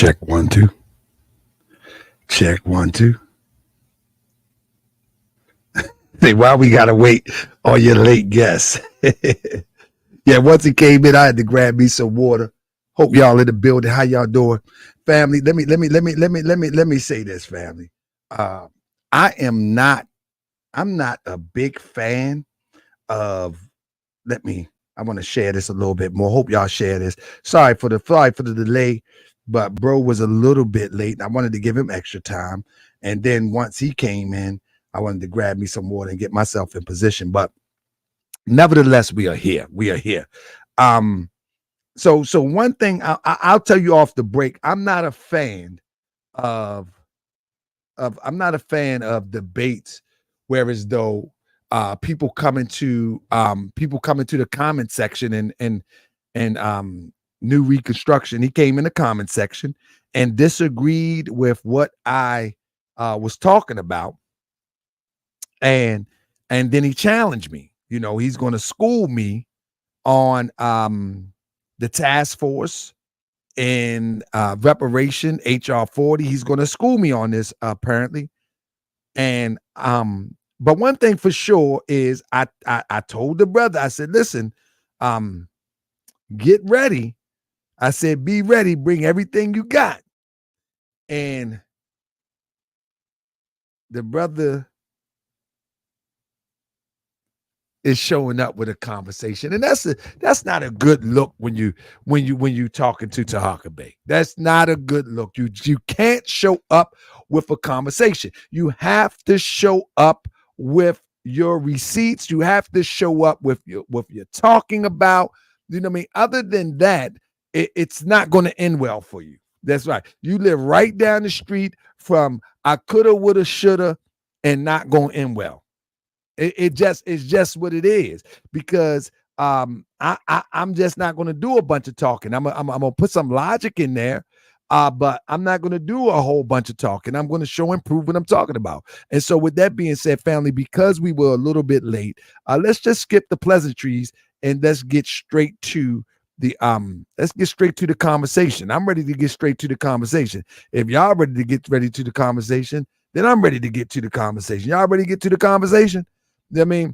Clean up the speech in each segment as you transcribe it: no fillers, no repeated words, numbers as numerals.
Check 1 2. Check 1 2. Say, why we gotta wait on your late guests? Yeah, once he came in, I had to grab me some water. Hope y'all in the building. How y'all doing, family? Let me say this, family. Uh, I am not. I'm not a big fan of. Let me. I want to share this a little bit more. Hope y'all share this. Sorry for the delay, but bro was a little bit late. I wanted to give him extra time, and then once he came in, I wanted to grab me some water and get myself in position. But nevertheless, we are here. We are here. Um, so one thing I'll tell you off the break. Of I'm not a fan of debates where as though people coming to the comment section and new reconstruction. He came in the comment section and disagreed with what I was talking about, and then he challenged me. You know, he's going to school me on the task force in reparation HR 40. He's going to school me on this apparently. And but one thing for sure is I told the brother, I said, listen, um get ready. I said, be ready, bring everything you got. And the brother is showing up with a conversation, and that's not a good look when you talking to Tahaka Bay. That's not a good look. You can't show up with a conversation. You have to show up with your receipts. You have to show up with your talking about. You know what I mean? Other than that, it's not going to end well for you. That's right. You live right down the street from I coulda, woulda, shoulda, and not going to end well. It's just what it is, because I'm just not going to do a bunch of talking. I'm gonna put some logic in there, but I'm not going to do a whole bunch of talking. I'm going to show and prove what I'm talking about. And so, with that being said, family, because we were a little bit late, let's just skip the pleasantries and let's get straight to the conversation. I'm ready to get straight to the conversation. If y'all ready to get ready to the conversation, then I'm ready to get to the conversation. Y'all ready to get to the conversation? I mean,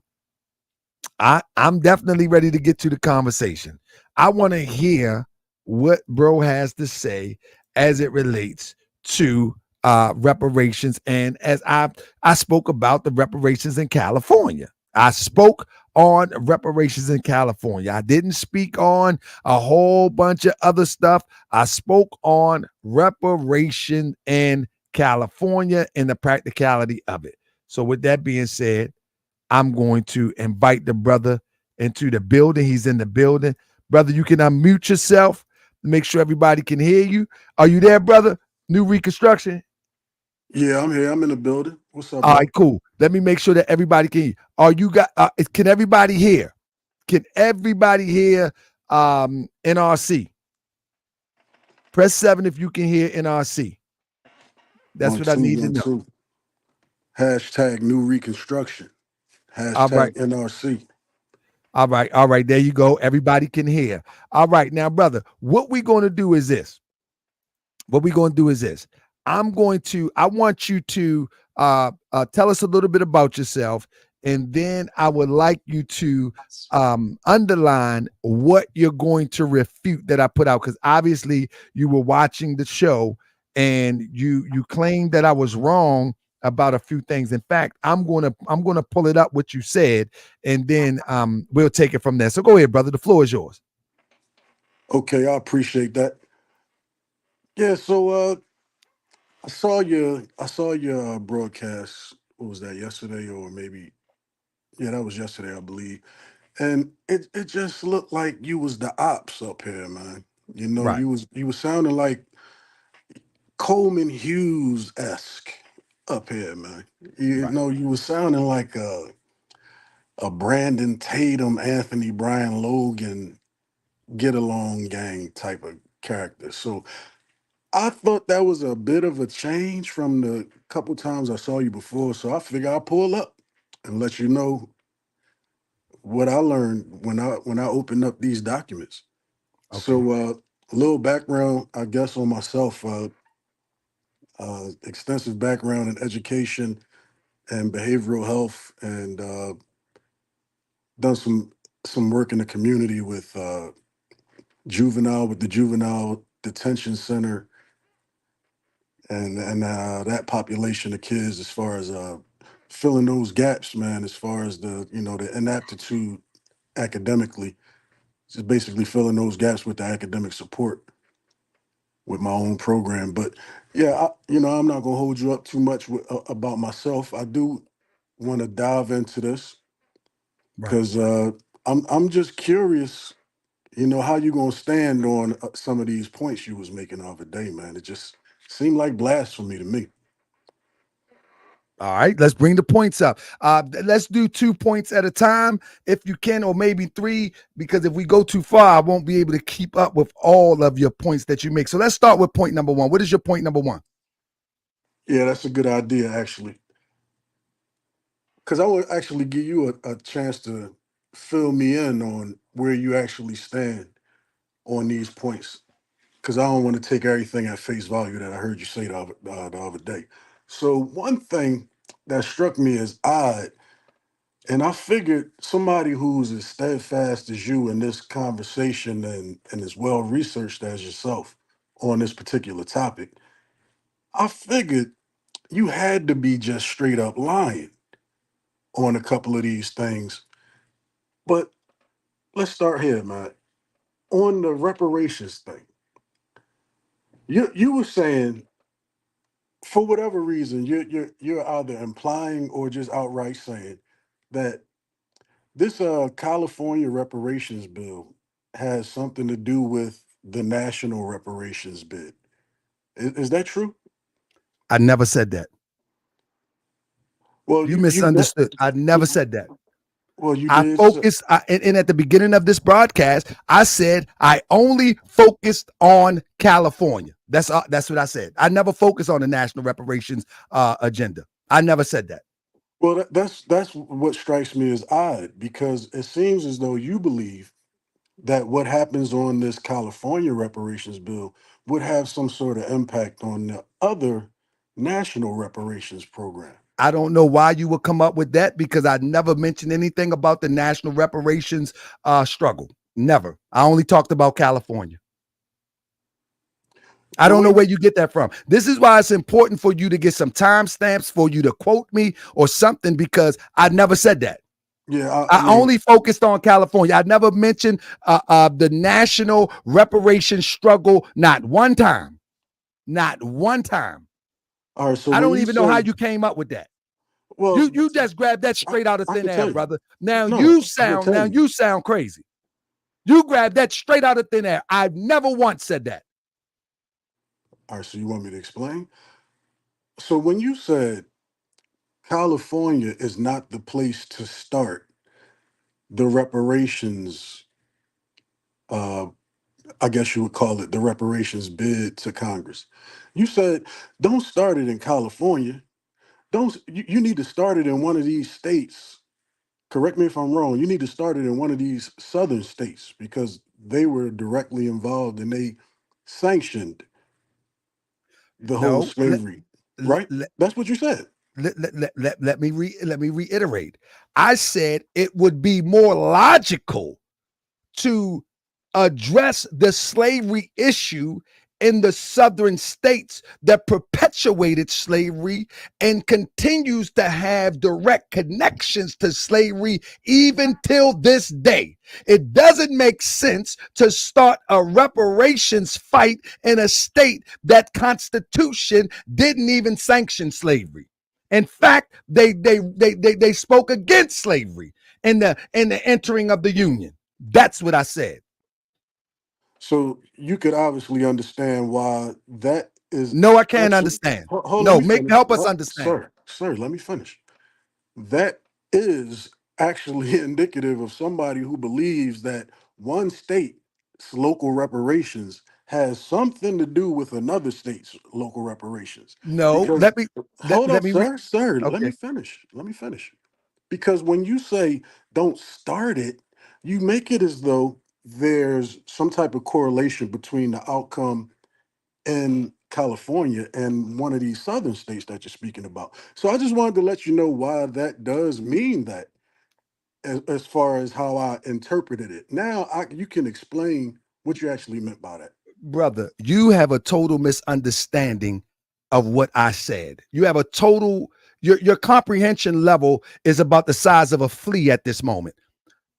I'm definitely ready to get to the conversation. I want to hear what bro has to say as it relates to reparations, and as I spoke about the reparations in California. I spoke on reparations in California. I didn't speak on a whole bunch of other stuff. I spoke on reparation in California and the practicality of it. So with that being said, I'm going to invite the brother into the building. He's in the building. Brother, you can unmute yourself to make sure everybody can hear you. Are you there, brother? New reconstruction? Yeah, I'm here. I'm in the building. What's up, All bro? right, cool. Let me make sure that everybody can hear. Can everybody hear? Can everybody hear NRC? Press 7 if you can hear NRC. That's One, what I two, need to one, know. two. Hashtag new reconstruction. All right. Hashtag NRC. All right. There you go. Everybody can hear. All right. Now, brother, what we're going to do is this. I want you to tell us a little bit about yourself, and then I would like you to underline what you're going to refute that I put out, because obviously you were watching the show and you claimed that I was wrong about a few things. In fact, I'm gonna pull it up what you said, and then we'll take it from there. So go ahead, brother. The floor is yours. Okay, I appreciate that. Yeah, so I saw your broadcast. What was that, yesterday or maybe? Yeah, that was yesterday, I believe. And it just looked like you was the ops up here, man. You know, Right. you was sounding like Coleman Hughes esque up here, man. You Right. know, you was sounding like a Brandon Tatum, Anthony Brian Logan get along gang type of character. So I thought that was a bit of a change from the couple times I saw you before. So I figure I'll pull up and let you know what I learned when I opened up these documents. Okay. So A little background, I guess, on myself. Extensive background in education and behavioral health, and done some work in the community with with the juvenile detention center, and that population of kids, as far as filling those gaps, man. As far as the inaptitude academically, just basically filling those gaps with the academic support with my own program. But yeah, I'm not gonna hold you up too much about myself. I do want to dive into this Right. because I'm just curious. How you gonna stand on some of these points you was making the other day, man? It just seemed like blasphemy to me. All right, let's bring the points up. Let's do 2 points at a time if you can, or maybe three, because if we go too far, I won't be able to keep up with all of your points that you make. So let's start with point number one. What is your point number one? Yeah, that's a good idea, actually, because I would actually give you a chance to fill me in on where you actually stand on these points, because I don't want to take everything at face value that I heard you say the other day. So one thing that struck me as odd, and I figured somebody who's as steadfast as you in this conversation and as well researched as yourself on this particular topic, I figured you had to be just straight up lying on a couple of these things. But let's start here, man. On the reparations thing, you were saying, for whatever reason, you're either implying or just outright saying that this California reparations bill has something to do with the national reparations bid. Is that true? I never said that. Well, You you that misunderstood. I never said that. well you I did. focused, and at the beginning of this broadcast, I said I only focused on California. That's what I said. I never focused on the national reparations agenda. I never said that. Well, that's what strikes me as odd, because it seems as though you believe that what happens on this California reparations bill would have some sort of impact on the other national reparations program. I don't know why you would come up with that because I never mentioned anything about the national reparations struggle. Never. I only talked about California. I The don't know way, where you get that from. This is why it's important for you to get some timestamps, for you to quote me or something, because I never said that. yeah, I I mean, only focused on California. I never mentioned the national reparations struggle, not one time. Not one time. all right. So I when don't you even know how say, you came up with that. well, You just grabbed that I, straight out of I thin can air, tell you. brother. Now No, you I can sound tell now you. you sound crazy. You grabbed that straight out of thin air. I've never once said that. All right. So you want me to explain? So when you said California is not the place to start the reparations, uh, I guess you would call it the reparations bid to Congress. You said, don't start it in California. Don't you need to start it in one of these states. Correct me if I'm wrong. You need to start it in one of these southern states because they were directly involved and they sanctioned the whole No, slavery. Right? let, That's what you said. let me reiterate. I said it would be more logical to address the slavery issue in the southern states that perpetuated slavery and continues to have direct connections to slavery even till this day. It doesn't make sense to start a reparations fight in a state that constitution didn't even sanction slavery. In fact, they spoke against slavery in the entering of the union. That's what I said. So you could obviously understand why that is No, I can't absolutely. understand. Let No, me finish. help us understand. Sir, let me finish. That is actually indicative of somebody who believes that one state's local reparations has something to do with another state's local reparations. No, Because hold let up, me read. sir, let me Okay. finish. Let me finish. Because when you say don't start it, you make it as though there's some type of correlation between the outcome in California and one of these southern states that you're speaking about. So I just wanted to let you know why that does mean that, as far as how I interpreted it. Now you can explain what you actually meant by that. Brother, you have a total misunderstanding of what I said. You have a total, your comprehension level is about the size of a flea at this moment.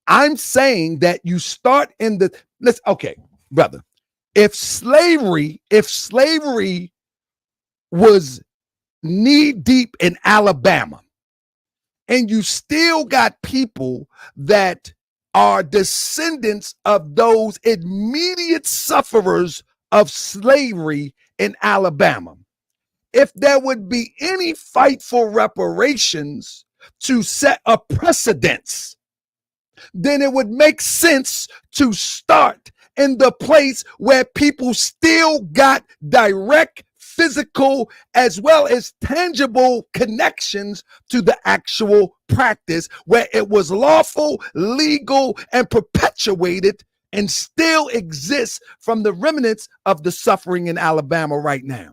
I'm saying that you start in the, let's, okay, brother, if slavery was knee deep in Alabama, and you still got people that are descendants of those immediate sufferers of slavery in Alabama, if there would be any fight for reparations to set a precedence, then it would make sense to start in the place where people still got direct physical as well as tangible connections to the actual practice, where it was lawful, legal, and perpetuated and still exists from the remnants of the suffering in Alabama right now.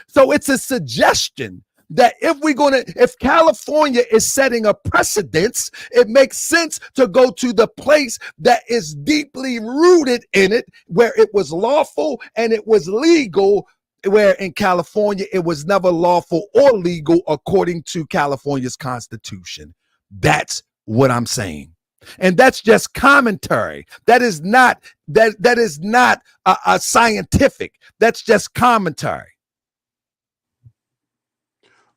So it's a suggestion that if California is setting a precedence, it makes sense to go to the place that is deeply rooted in it, where it was lawful and it was legal, where in California it was never lawful or legal according to California's constitution. That's what I'm saying. And that's just commentary. That is not a scientific. That's just commentary.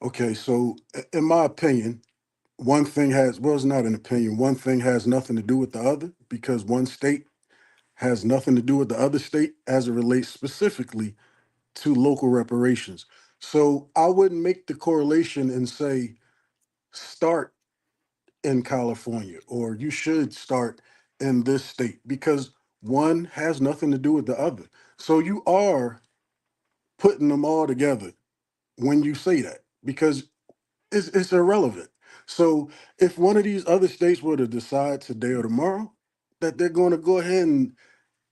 Okay, so in my opinion, one thing has, well, it's not an opinion. One thing has nothing to do with the other, because one state has nothing to do with the other state as it relates specifically to local reparations. So I wouldn't make the correlation and say start in California or you should start in this state, because one has nothing to do with the other. So you are putting them all together when you say that, because it's irrelevant. So if one of these other states were to decide today or tomorrow that they're going to go ahead and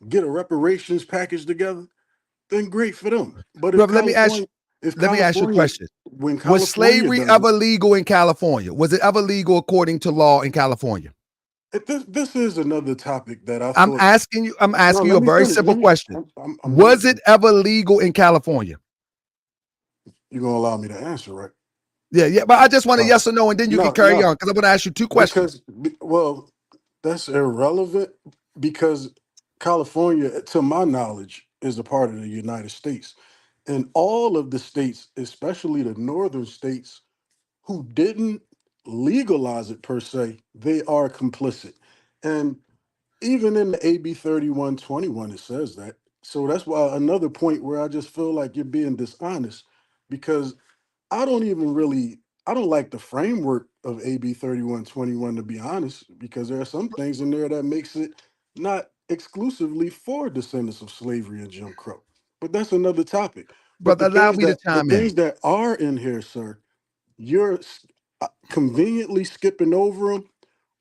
get a reparations package together, then great for them. But Brother, let me ask you a question. When Was California slavery does it, ever legal in California? Was it ever legal according to law in California? this is another topic that I I'm thought. asking you, I'm No, asking you let a me very finish. simple question. I'm Was it listening. ever legal in California? You're gonna allow me to answer, right? Yeah, yeah. But I just want a Uh, yes or no, and then you can no, carry no, on because I'm going to ask you two questions. because well, that's irrelevant, because California, to my knowledge, is a part of the United States, and all of the states, especially the northern states, who didn't legalize it per se, they are complicit. And even in the AB 3121, it says that. So that's why another point where I just feel like you're being dishonest, because I don't even really, I don't like the framework of AB 3121, to be honest, because there are some things in there that makes it not exclusively for descendants of slavery and Jim Crow. But that's another topic. But Brother, allow me to the chime in. things that are in here, sir, you're conveniently skipping over them,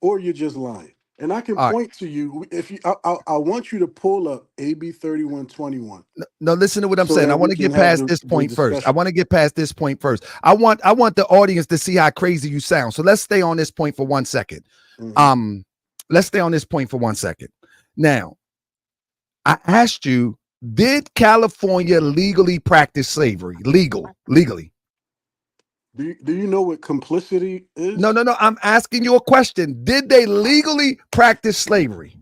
or you're just lying. And I can All right. point to you if you. I want you to pull up AB 3121 No, listen to what I'm so saying. I that want we to can get have past this the point first. I discussion. want to get past this point first. I want the audience to see how crazy you sound. So let's stay on this point for 1 second. Mhm. Um, let's stay on this point for 1 second. Now, I asked you, did California legally practice slavery? Legally. Do you know what complicity No, is? no, no. I'm asking you a question. Did they legally practice slavery?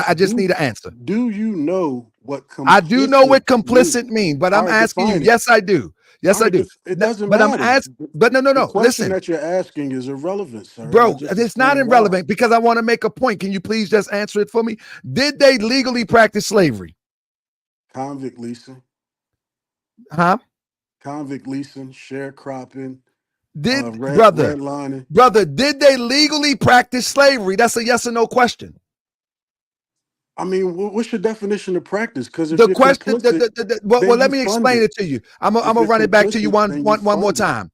I just Do need an answer. do you know what I do know complicit what complicit means? mean, but All I'm right, asking you. define it. Yes, I do. All Yes, I right, do. it doesn't But I'm matter. asking. But no, no, The no. question Listen, that you're asking is irrelevant, sir, and I bro. just It's not explained why. irrelevant because I want to make a point. Can you please just answer it for me? Did they legally practice slavery? Convict leasing, Huh? sharecropping, Did brother, redlining. brother? Did they legally practice slavery? That's a yes or no question. I mean, what's your definition of practice? Because if The you're question, complicit, well, then let you me fund explain it. it to you. I'm If gonna you're run it back to you complicit, one, then you one, one more fund it. time.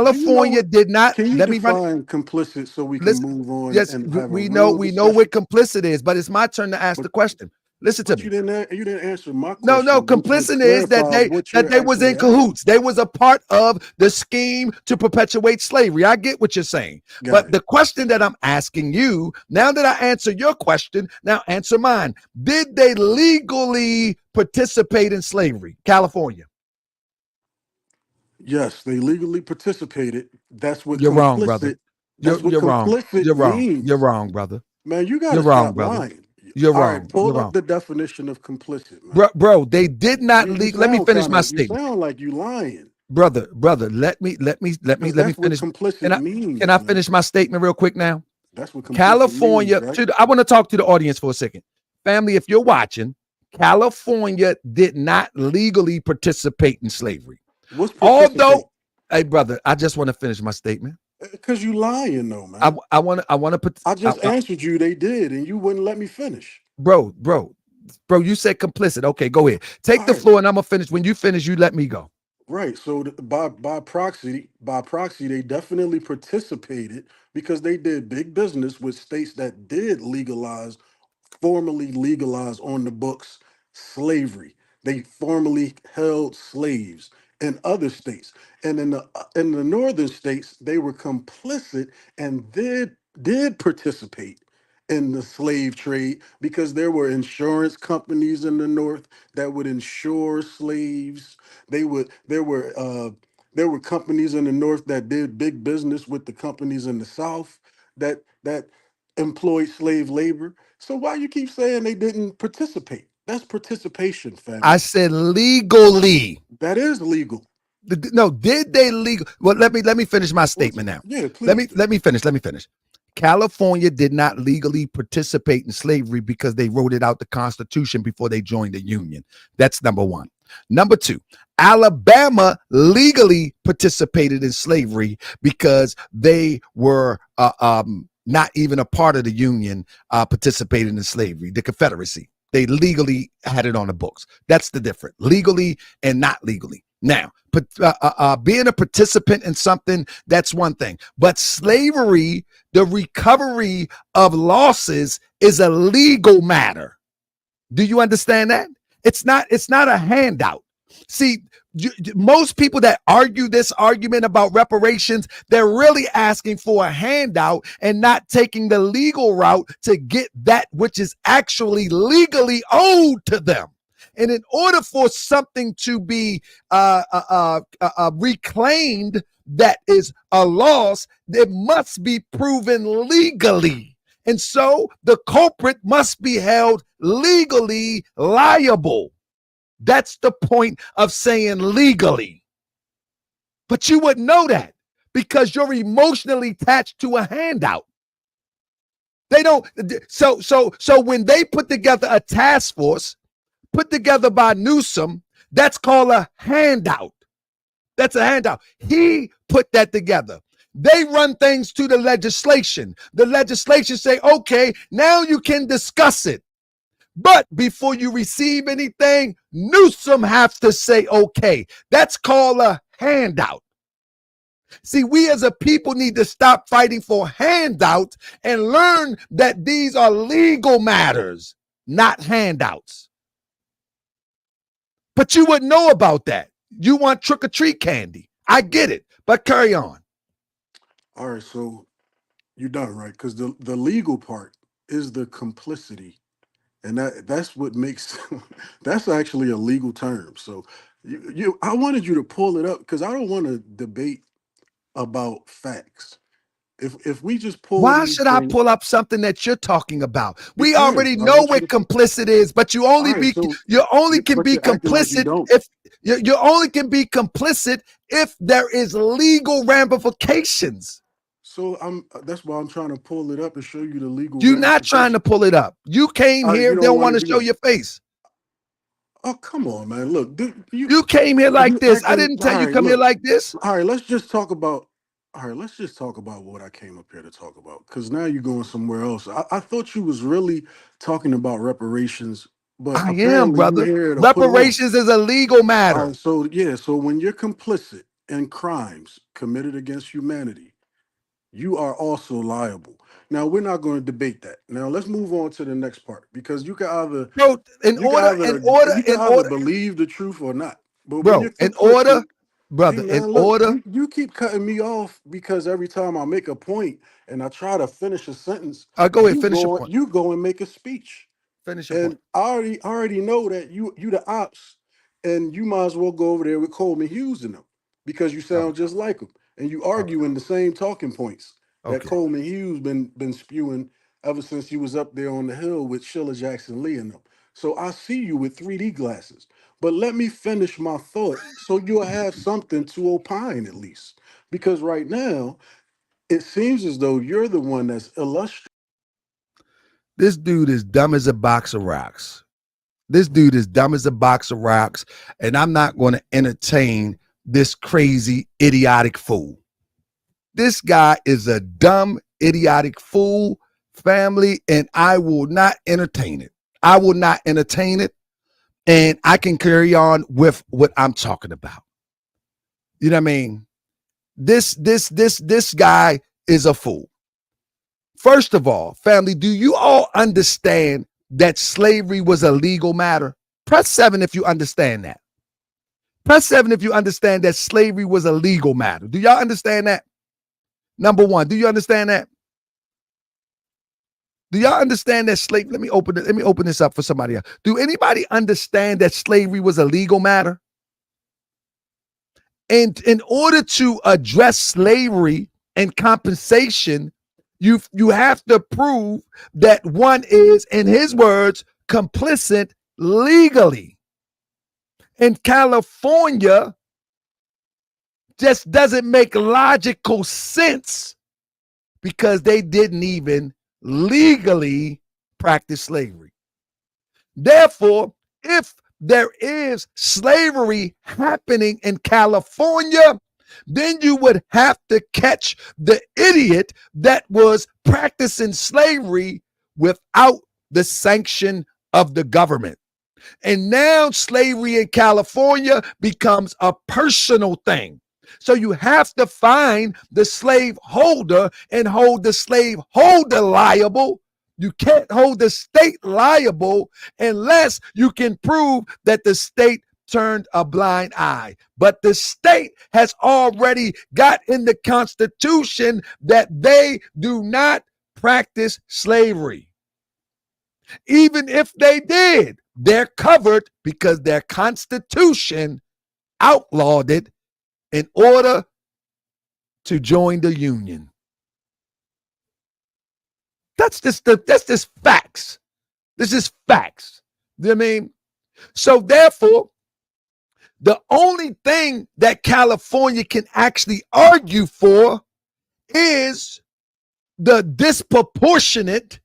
Do you know California what? did not. Can you Let me run. define complicit so we can Listen, move on yes, and have a we know real we know discussion? what complicit is, but it's my turn to ask But the question. Listen to but me. you didn't answer my No, no, question, which would complicit is that clarify they what that you're they was actually in asking. cahoots. They was a part of the scheme to perpetuate slavery. I get what you're saying. Got But it. the question that I'm asking you, now that I answer your question, now answer mine. Did they legally participate in slavery? California. Yes, they legally participated. That's what You're wrong, brother. complicit. That's what You're wrong. complicit You're wrong. You're means. wrong, brother. Man, you got You're to wrong, stop brother. lying. You're All right, wrong. You're pull up wrong. the definition of complicit, man. Bro, they did not let me finish my You statement. sound like you lying Brother, let me because let me that's what finish. Can complicit I can I means, man. finish my statement real quick now? That's what complicit means, California, right? I want to talk to the audience for a second. Family, if you're watching, California did not legally participate in slavery. What's Although, participate? hey brother, I just want to finish my statement. Because you lying, though, I man. I want to put I just answered you they did, and you wouldn't let me finish. bro, you said complicit. Okay, go ahead. Take All the right, floor and I'm gonna finish. When you finish, you let me go. right. So by proxy, they definitely participated because they did big business with states that did legalize formally legalized on the books slavery. They formally held slaves in other states, and in the northern states, they were complicit and did participate in the slave trade because there were insurance companies in the north that would insure slaves. There were companies in the north that did big business with the companies in the south that employed slave labor. So why you keep saying they didn't participate? That's participation, I family. said legally. That is legal. No, did they legal? Well, let me finish my What's statement now. yeah, please do. Let me finish. California did not legally participate in slavery because they wrote it out the Constitution before they joined the Union. That's number one. Number two, Alabama legally participated in slavery because they were not even a part of the Union, participating in slavery, the Confederacy. They legally had it on the books. That's the difference, legally and not legally. Now, being a participant in something, that's one thing. But slavery, the recovery of losses, is a legal matter. Do you understand that? It's not a handout. See, most people that argue this argument about reparations, they're really asking for a handout and not taking the legal route to get that which is actually legally owed to them. And in order for something to be reclaimed that is a loss, it must be proven legally. And so the culprit must be held legally liable. That's the point of saying legally. But you wouldn't know that because you're emotionally attached to a handout. They don't. So when they put together a task force put together by Newsom, that's called a handout. That's a handout. He put that together. They run things to the legislation. The legislation say, okay, now you can discuss it. But before you receive anything, Newsom has to say, okay. That's called a handout. See, we as a people need to stop fighting for handouts and learn that these are legal matters, not handouts. But you wouldn't know about that. You want trick or treat candy. I get it, but carry on. All right, so you're done, right? Because the legal part is the complicity, and that's what makes that's actually a legal term. So I wanted you to pull it up because I don't want to debate about facts. If we just pull Why these should I things, pull up something that you're talking about? We because already I know want you what to. complicit is, but All right, so you only can but be you're acting like you complicit don't. if you only can be complicit if there is legal ramifications. So I'm that's why I'm trying to pull it up and show you the legal You're not trying to ramifications. pull it up. You came All right, you here, don't don't want want to to do show that. your face. Oh, come on, man. Look, dude, You came here like you this. I acting didn't all tell you right, come here look. like this. All right, let's just talk about all right, let's just talk about what I came up here to talk about. Cause now you're going somewhere else. I thought you was really talking about reparations, but I am, apparently you brother. here to put them off. Reparations is a legal All matter. right, so yeah, so when you're complicit, and crimes committed against humanity, you are also liable. Now we're not going to debate that. Now let's move on to the next part because Bro, you can in either order, believe the truth or not. But when bro, you're in order, conflicted, hey brother, in man, look, order. you keep cutting me off because every time I make a point and I try to finish a sentence, Go ahead, finish your point. you go and make a speech. Finish your point. And I already know that you the ops, and you might as well go over there with Coleman Hughes in them because you All right, sound just like him, and you all right, arguing the same talking points that okay. Coleman Hughes been spewing ever since you was up there on the hill with Sheila Jackson Lee and them. So I see you with 3D glasses. But let me finish my thought so you'll have something to opine at least. Because right now, it seems as though you're the one that's illustrating. This dude is dumb as a box of rocks. This dude is dumb as a box of rocks, and I'm not going to entertain this crazy, idiotic fool. This guy is a dumb, idiotic fool, family, and I will not entertain it. I will not entertain it, and I can carry on with what I'm talking about. You know what I mean? This guy is a fool. First of all, family, do you all understand that slavery was a legal matter? Press 7 if you understand that. Press 7 if you understand that slavery was a legal matter. Do y'all understand that? Number one, do you understand that? Do y'all understand that slavery? Let me open this up for somebody else. Do anybody understand that slavery was a legal matter? And in order to address slavery and compensation, you have to prove that one is, in his words, complicit legally. In California, just doesn't make logical sense because they didn't even legally practice slavery. Therefore, if there is slavery happening in California, then you would have to catch the idiot that was practicing slavery without the sanction of the government. And now slavery in California becomes a personal thing. So you have to find the slave holder and hold the slave holder liable. You can't hold the state liable unless you can prove that the state turned a blind eye. But the state has already got in the Constitution that they do not practice slavery. Even if they did, they're covered because their Constitution outlawed it in order to join the Union. That's just facts. This is facts. You know what I mean? So therefore, the only thing that California can actually argue for is the disproportionate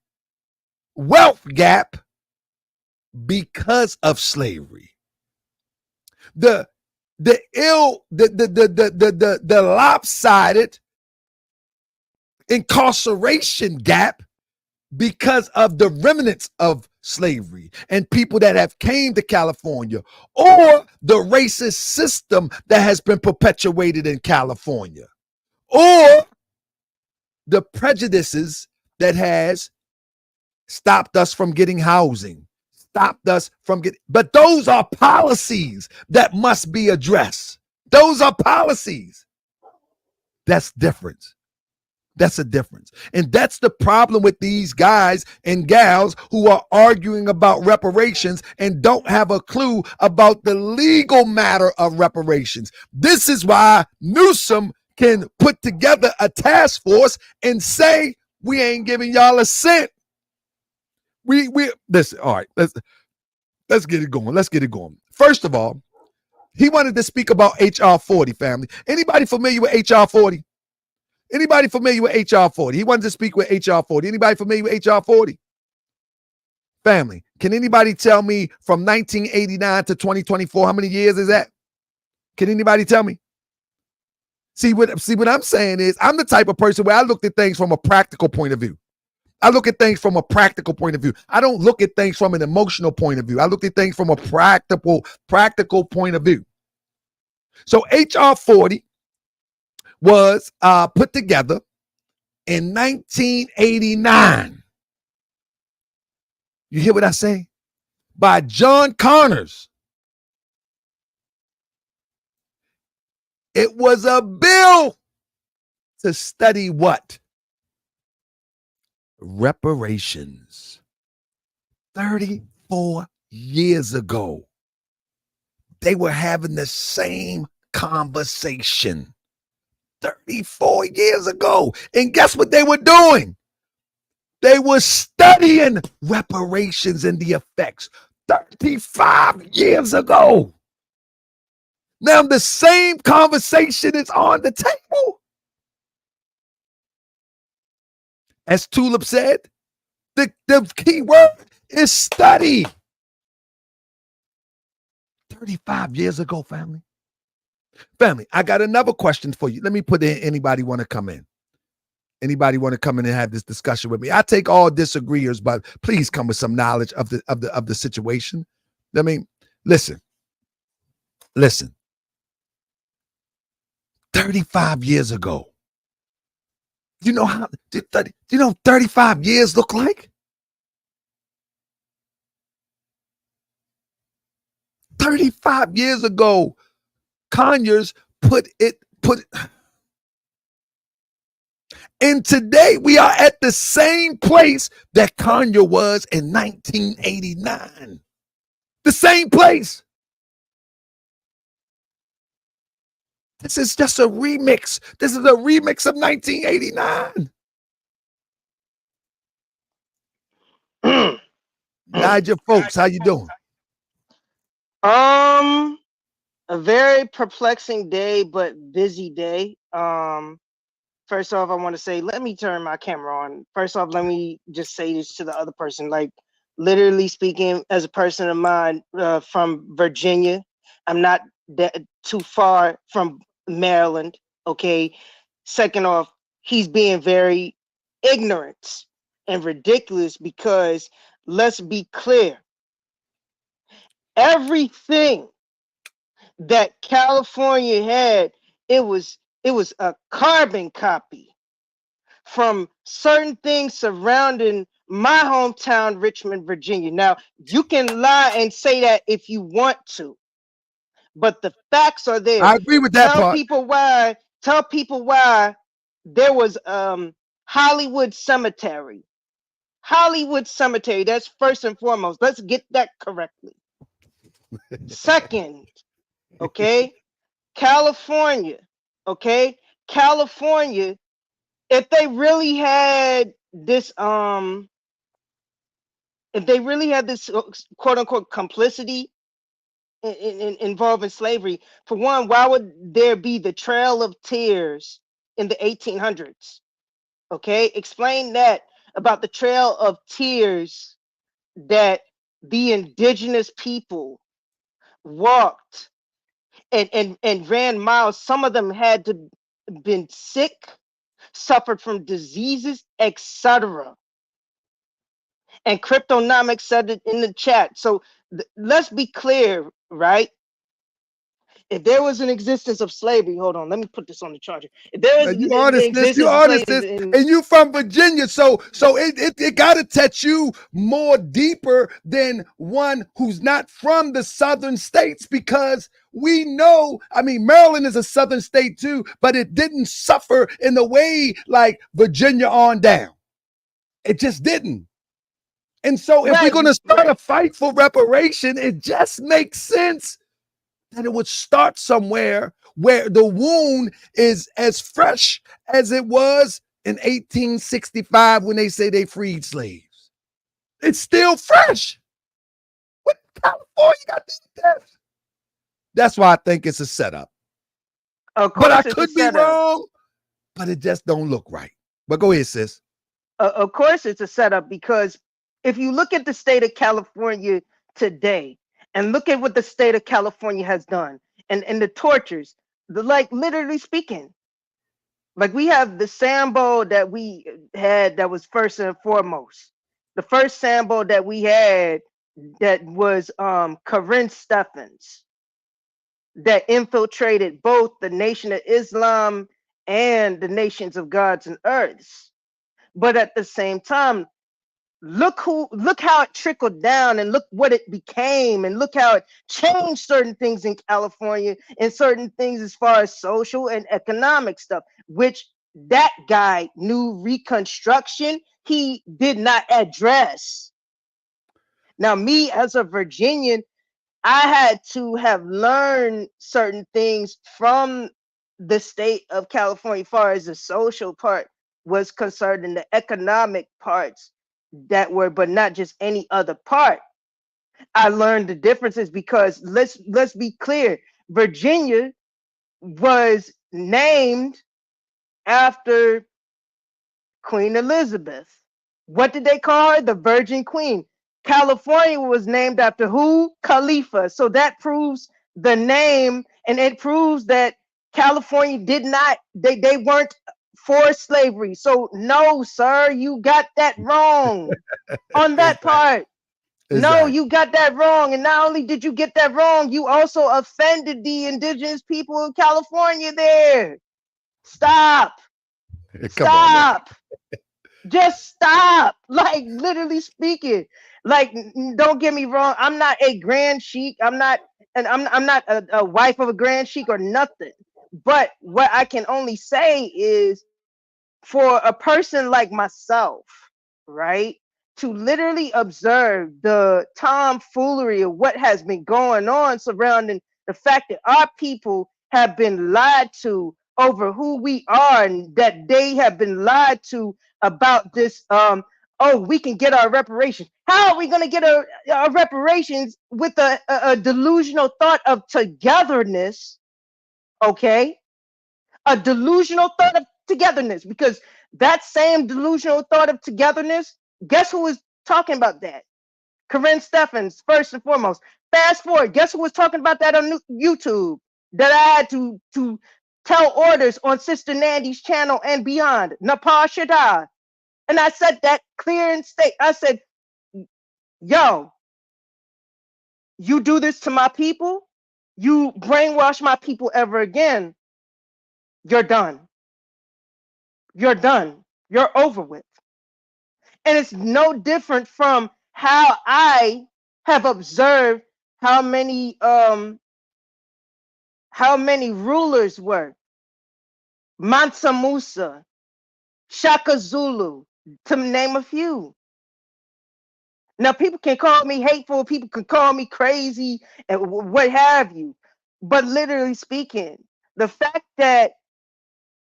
wealth gap because of slavery. The lopsided incarceration gap because of the remnants of slavery and people that have came to California, or the racist system that has been perpetuated in California, or the prejudices that has stopped us from getting housing, stopped us from getting, but those are policies that must be addressed. Those are policies. That's different. That's a difference. And that's the problem with these guys and gals who are arguing about reparations and don't have a clue about the legal matter of reparations. This is why Newsom can put together a task force and say, we ain't giving y'all a cent. We listen, all right, let's get it going. Let's get it going. First of all, he wanted to speak about HR 40, family. Anybody familiar with HR 40? Anybody familiar with HR 40? He wanted to speak with HR 40. Anybody familiar with HR 40? Family, can anybody tell me from 1989 to 2024, how many years is that? Can anybody tell me? See what I'm saying is, I'm the type of person where I look at things from a practical point of view. I look at things from a practical point of view. I don't look at things from an emotional point of view. I look at things from a practical point of view. So HR 40 was put together in 1989. You hear what I say? By John Connors. It was a bill to study what? Reparations. 34 years ago, they were having the same conversation. 34 years ago. And guess what they were doing? They were studying reparations and the effects 35 years ago. Now the same conversation is on the table. As Tulip said, the key word is study. 35 years ago, family. Family, I got another question for you. Let me put in, anybody want to come in? Anybody want to come in and have this discussion with me? I take all disagreeers, but please come with some knowledge of the situation. I mean, listen. 35 years ago. Do you know how? Do you know 35 years look like? 35 years ago, Conyers put it. And today we are at the same place that Conyers was in 1989. The same place. This is just a remix. This is a remix of 1989. Nigel, folks, how you doing? A very perplexing day, but busy day. First off, I want to say, let me turn my camera on. First off, let me just say this to the other person. Like, literally speaking, as a person of mine from Virginia, I'm not too far from Maryland. Okay. Second off, he's being very ignorant and ridiculous because let's be clear, everything that California had, it was a carbon copy from certain things surrounding my hometown, Richmond, Virginia. Now, you can lie and say that if you want to, but the facts are there. I agree with that Tell part. people why. Tell people why there was Hollywood Cemetery. Hollywood Cemetery. That's first and foremost. Let's get that correctly. Second, okay, California. Okay, California. If they really had this, if they really had this quote unquote complicity involving slavery, for one, why would there be the Trail of Tears in the 1800s? Okay, explain that about the Trail of Tears that the indigenous people walked and ran miles. Some of them had to been sick, suffered from diseases, etc. And Cryptonomics said it in the chat. So let's be clear, right? If there was an existence of slavery, hold on, let me put this on the charger. If there is You the honest, you existence of honest, slavery, and you from Virginia, so it got to touch you more deeper than one who's not from the southern states, because we know, I mean, Maryland is a southern state too, but it didn't suffer in the way like Virginia on down. It just didn't. And so if we're going to start a fight for reparation, it just makes sense that it would start somewhere where the wound is as fresh as it was in 1865 when they say they freed slaves. It's still fresh. What California got these deaths? That's why I think it's a setup. But I could be wrong, but it just don't look right. But go ahead, sis. Of course it's a setup, because if you look at the state of California today and look at what the state of California has done and the tortures, like literally speaking, like we have the Sambo that we had that was first and foremost. The first Sambo that we had that was Corinne Stephens, that infiltrated both the Nation of Islam and the nations of gods and earths. But at the same time, look how it trickled down, and look what it became, and look how it changed certain things in California, and certain things as far as social and economic stuff, which that guy knew Reconstruction he did not address. Now, me as a Virginian, I had to have learned certain things from the state of California as far as the social part was concerned and the economic parts that were, but not just any other part. I learned the differences because let's be clear, Virginia was named after Queen Elizabeth. What did they call her? The Virgin Queen. California was named after who? Khalifa. So that proves the name, and it proves that California did not, they weren't for slavery. So no, sir, you got that wrong on that Exactly. part. No, Exactly. you got that wrong. And not only did you get that wrong, you also offended the indigenous people of California there. Stop. Come on now. Stop. Just stop. Like literally speaking. Like don't get me wrong. I'm not a grand sheik. I'm not a wife of a grand sheik or nothing. But what I can only say is for a person like myself, right, to literally observe the tomfoolery of what has been going on surrounding the fact that our people have been lied to over who we are, and that they have been lied to about this oh, we can get our reparations. How are we going to get our reparations with a delusional thought of togetherness? Okay, a delusional thought of togetherness, because that same delusional thought of togetherness, guess who was talking about that? Corinne Steffens, first and foremost. Fast forward, guess who was talking about that on YouTube? That I had to tell orders on Sister Nandy's channel and beyond. Nepal Shada. And I said that clear and state. I said, yo, you do this to my people, you brainwash my people ever again, you're done. You're done. You're over with. And it's no different from how I have observed how many rulers were. Mansa Musa, Shaka Zulu, to name a few. Now people can call me hateful, people can call me crazy and what have you. But literally speaking, the fact that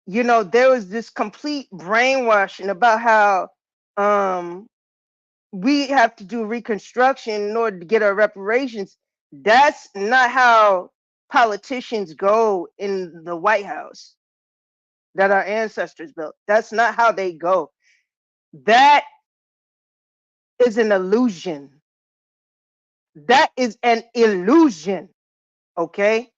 there was this complete brainwashing about how we have to do reconstruction in order to get our reparations. That's not how politicians go in the White House that our ancestors built. That's not how they go. That is an illusion. That is an illusion. Okay?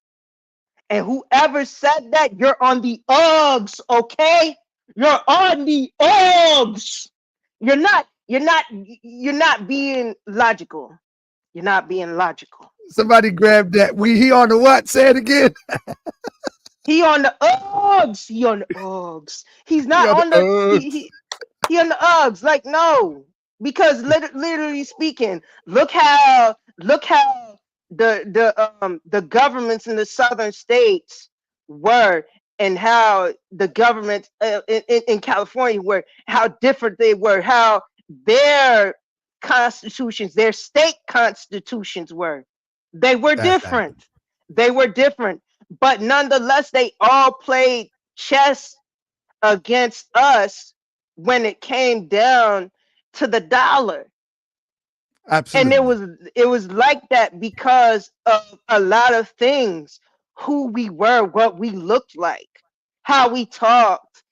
And whoever said that, you're on the Uggs, okay? You're on the Uggs. You're not being logical. You're not being logical. Somebody grab that. He on the what? Say it again. He on the Uggs. He on the Uggs. He's He not on the on the Uggs. he on the Uggs. Like no, because literally speaking, look how the governments in the southern states were, and how the government in California were, how different they were, how their constitutions, their state constitutions were. They were That's that. different. They were different, but nonetheless, they all played chess against us when it came down to the dollar. And it Absolutely. was it was like that because of a lot of things: who we were, what we looked like, how we talked,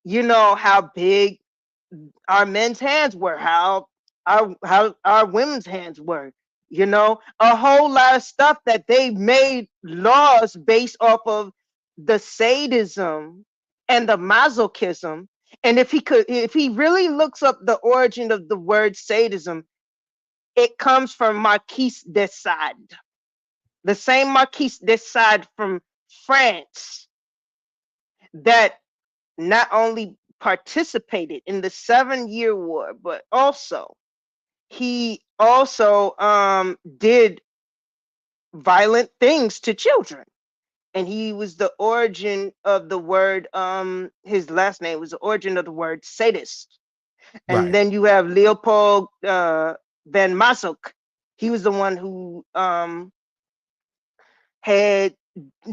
how big our men's hands were, how our women's hands were, a whole lot of stuff that they made laws based off of the sadism and the masochism. And if he really looks up the origin of the word sadism, it comes from Marquis de Sade, the same Marquis de Sade from France that not only participated in the 7-Year War, but also he also did violent things to children. And he was the origin of the word, his last name was the origin of the word sadist. And Right. then you have Leopold van Masoch. He was the one who had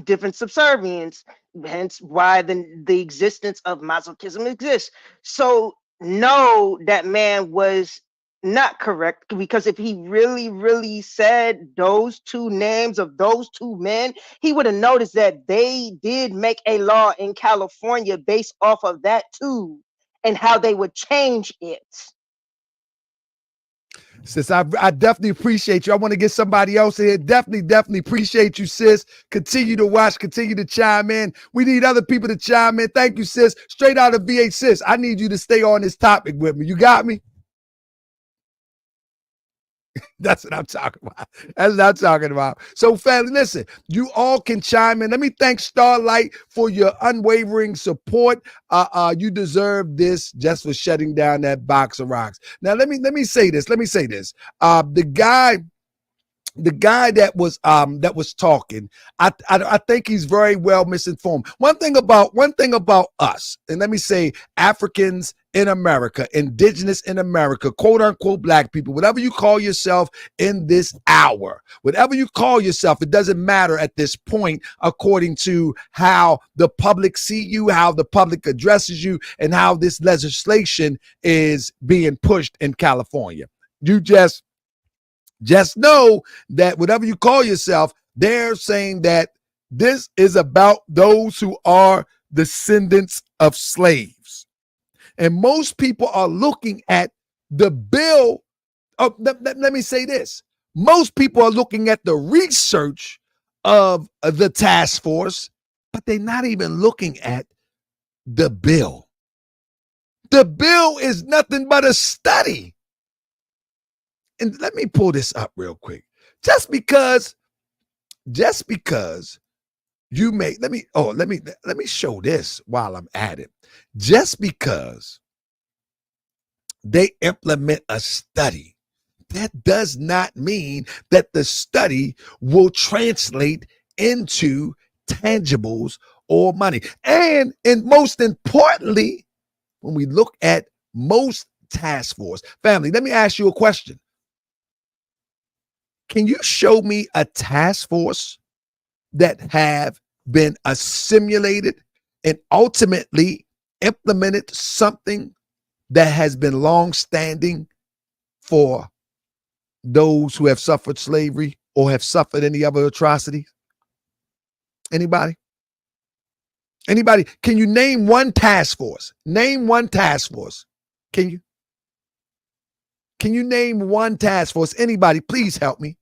different subservience, hence why the existence of masochism exists. So no, that man was not correct, because if he really, really said those two names of those two men, he would have noticed that they did make a law in California based off of that too, and how they would change it. Sis, I definitely appreciate you. I want to get somebody else in here. Definitely appreciate you, sis. Continue to watch, continue to chime in. We need other people to chime in. Thank you, sis. Straight out of VA, sis. I need you to stay on this topic with me. You got me? That's what I'm talking about. That's what I'm talking about. So, family, listen, you all can chime in. Let me thank Starlight for your unwavering support. You deserve this just for shutting down that box of rocks. Now, let me say this. Let me say this. The guy that was talking, I think he's very well misinformed. One thing about us, and let me say Africans in America, indigenous in America, quote unquote black people, whatever you call yourself in this hour, whatever you call yourself, it doesn't matter at this point, according to how the public see you, how the public addresses you, and how this legislation is being pushed in California. You just know that whatever you call yourself, they're saying that this is about those who are descendants of slaves. And most people are looking at the bill. Oh, let me say this. Most people are looking at the research of the task force, but they're not even looking at the bill. The bill is nothing but a study. And let me pull this up real quick. Just because you may let me show this while I'm at it. Just because they implement a study, that does not mean that the study will translate into tangibles or money. And most importantly, when we look at most task force, family, let me ask you a question. Can you show me a task force that have been assimilated and ultimately implemented something that has been long-standing for those who have suffered slavery or have suffered any other atrocities? Anybody? Anybody? Can you name one task force? Name one task force. Can you? Can you name one task force? Anybody, please help me.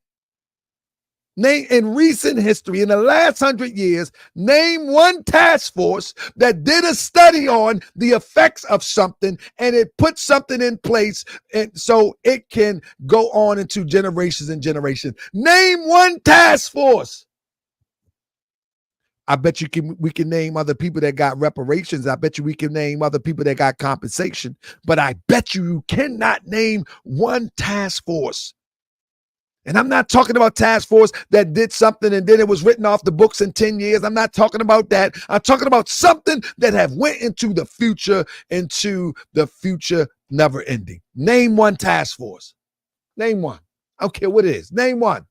Name in recent history, in the last 100 years, name one task force that did a study on the effects of something and it put something in place and so it can go on into generations and generations. Name one task force. I bet we can name other people that got reparations. I bet you we can name other people that got compensation. But I bet you cannot name one task force. And I'm not talking about task force that did something and then it was written off the books in 10 years. I'm not talking about that. I'm talking about something that have went into the future never ending. Name one task force. Name one. I don't care what it is. Name one.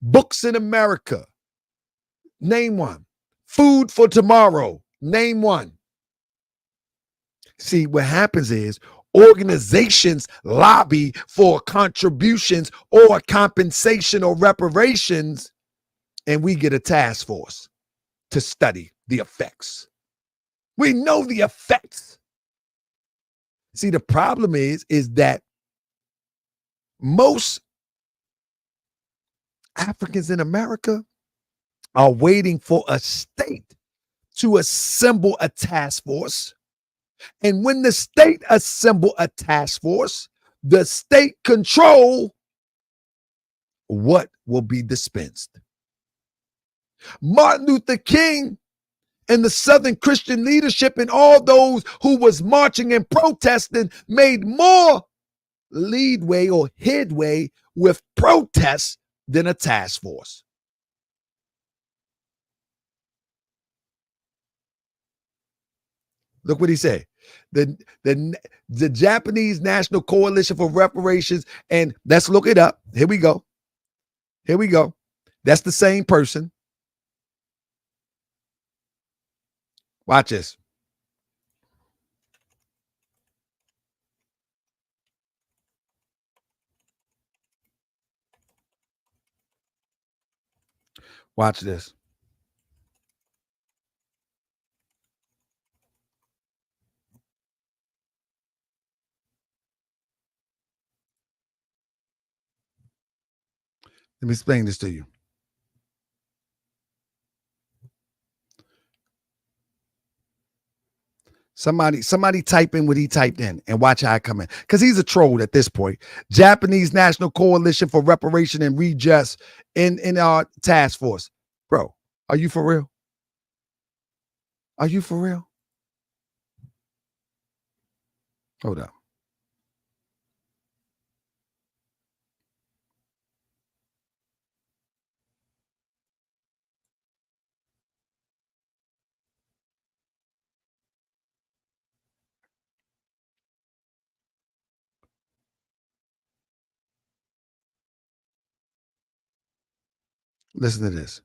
Books in America. Name one. Food for tomorrow. Name one. See, what happens is organizations lobby for contributions or compensation or reparations, and we get a task force to study the effects. We know the effects. See, the problem is that most Africans in America are waiting for a state to assemble a task force. And when the state assemble a task force, the state control what will be dispensed. Martin Luther King and the Southern Christian leadership and all those who was marching and protesting made more leadway or headway with protests than a task force. Look what he said. The Japanese National Coalition for Reparations, and let's look it up. Here we go. Here we go. That's the same person. Watch this. Watch this. Let me explain this to you. Somebody type in what he typed in and watch how I come in. Because he's a troll at this point. Japanese National Coalition for Reparation and Redress in our task force. Bro, are you for real? Are you for real? Hold up. Listen to this.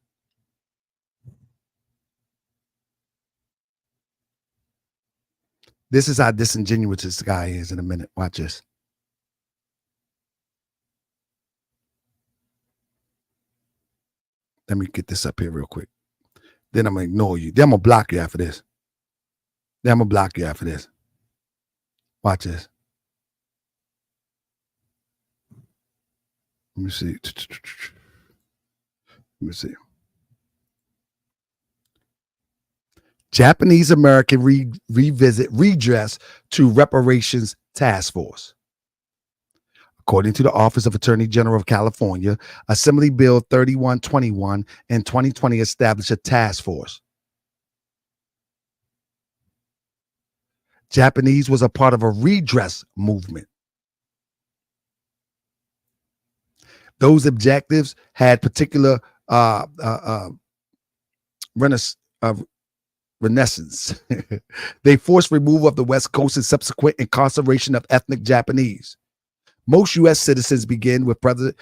This is how disingenuous this guy is in a minute. Watch this. Let me get this up here real quick. Then I'm going to ignore you. Then I'm going to block you after this. Watch this. Let me see. Let me see. Japanese American revisit redress to Reparations Task Force. According to the Office of Attorney General of California, Assembly Bill 3121 in 2020 established a task force. Japanese was a part of a redress movement. Those objectives had particular renaissance. They forced removal of the West Coast and subsequent incarceration of ethnic Japanese. Most U.S. citizens begin with President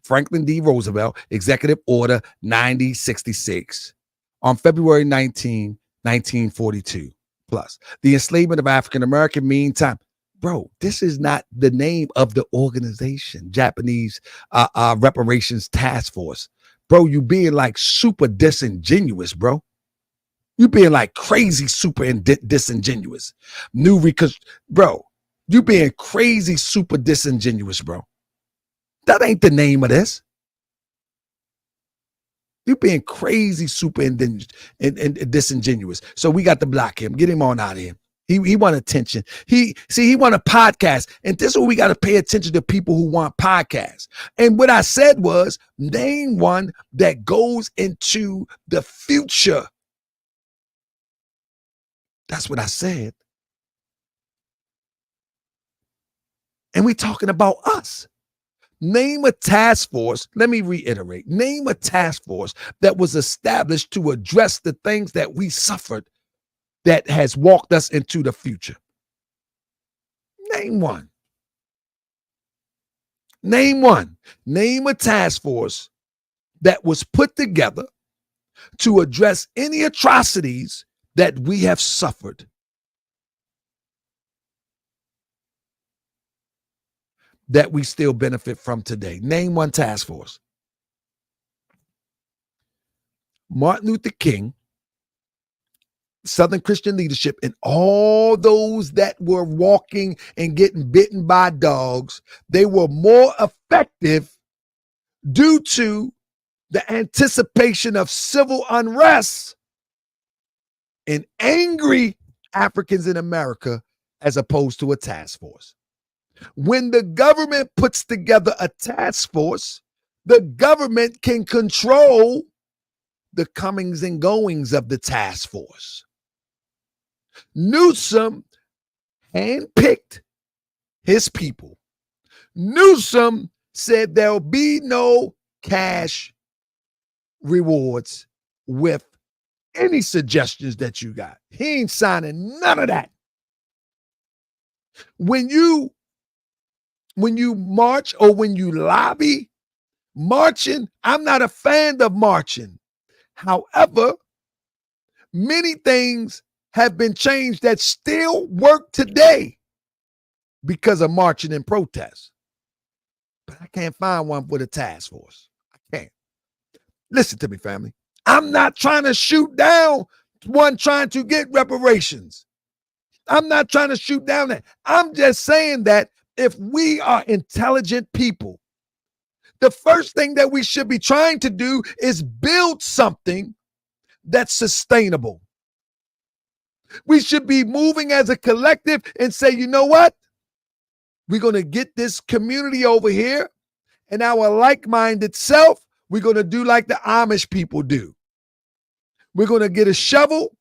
Franklin D. Roosevelt, Executive Order 9066 on February 19, 1942. Plus, the enslavement of African American. Meantime, bro, this is not the name of the organization, Japanese Reparations Task Force. Bro, you being like super disingenuous, bro. You being like crazy super disingenuous. Bro, you being crazy super disingenuous, bro. That ain't the name of this. You being crazy super and disingenuous. So we got to block him. Get him on out of here. He want attention. He want a podcast. And this is what we got to pay attention to, people who want podcasts. And what I said was, name one that goes into the future. That's what I said. And we're talking about us. Name a task force. Let me reiterate. Name a task force that was established to address the things that we suffered that has walked us into the future. Name one. Name one. Name a task force that was put together to address any atrocities that we have suffered. That we still benefit from today. Name one task force. Martin Luther King, Southern Christian leadership, and all those that were walking and getting bitten by dogs, they were more effective due to the anticipation of civil unrest and angry Africans in America as opposed to a task force. When the government puts together a task force, the government can control the comings and goings of the task force. Newsom handpicked his people. Newsom said there'll be no cash rewards with any suggestions that you got. He ain't signing none of that. When you march or when you lobby, marching, I'm not a fan of marching. However, many things have been changed that still work today because of marching and protest. But I can't find one for the task force. I can't. Listen to me, family. I'm not trying to shoot down one trying to get reparations. I'm not trying to shoot down that. I'm just saying that if we are intelligent people, the first thing that we should be trying to do is build something that's sustainable. We should be moving as a collective and say, you know what? We're going to get this community over here and our like-minded self, we're going to do like the Amish people do. We're going to get a shovel.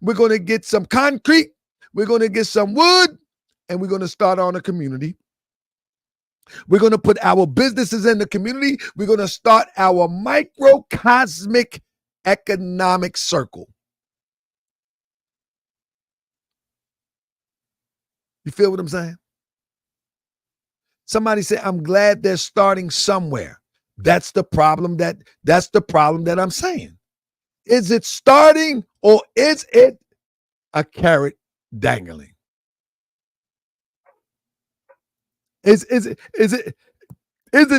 We're going to get some concrete. We're going to get some wood, and we're going to start on a community. We're going to put our businesses in the community. We're going to start our microcosmic economic circle. You feel what I'm saying? Somebody said, I'm glad they're starting somewhere. That's the problem that I'm saying. Is it starting or is it a carrot dangling? Is it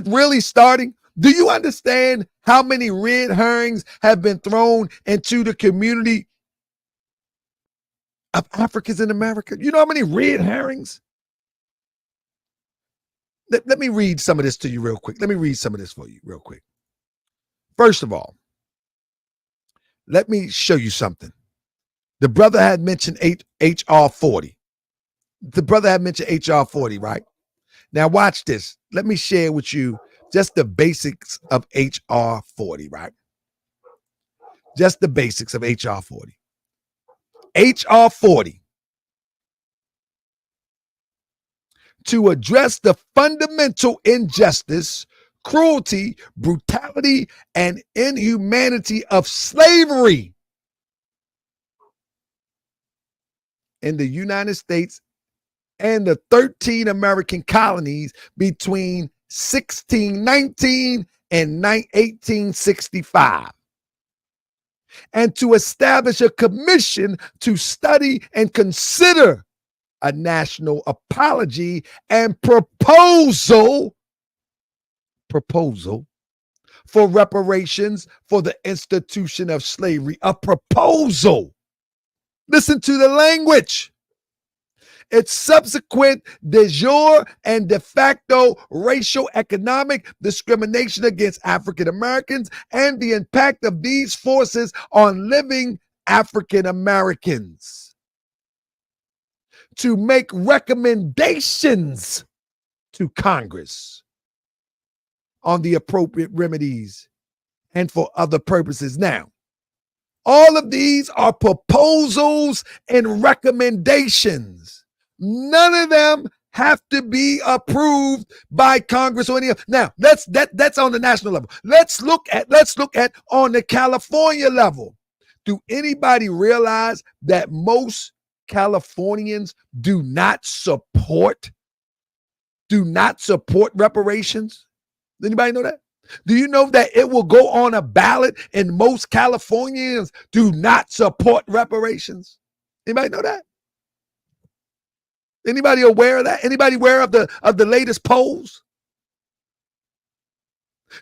really starting? Do you understand how many red herrings have been thrown into the community of Africans in America? You know how many red herrings? Let me read some of this to you real quick. Let me read some of this for you real quick. First of all, let me show you something. The brother had mentioned HR 40. The brother had mentioned HR 40, right? Now watch this. Let me share with you just the basics of HR 40, right? Just the basics of HR 40. HR 40. To address the fundamental injustice, cruelty, brutality, and inhumanity of slavery in the United States and the 13 American colonies between 1619 and 1865. And to establish a commission to study and consider a national apology and proposal for reparations for the institution of slavery. A proposal. Listen to the language. Its subsequent de jure and de facto racial economic discrimination against African Americans and the impact of these forces on living African Americans. To make recommendations to Congress on the appropriate remedies and for other purposes. Now, all of these are proposals and recommendations. None of them have to be approved by Congress or any other. Now, that's on the national level. Let's look at on the California level. Do anybody realize that most Californians do not support reparations? Anybody know that? Do you know that it will go on a ballot and most Californians do not support reparations? Anybody know that? Anybody aware of that? Anybody aware of the latest polls?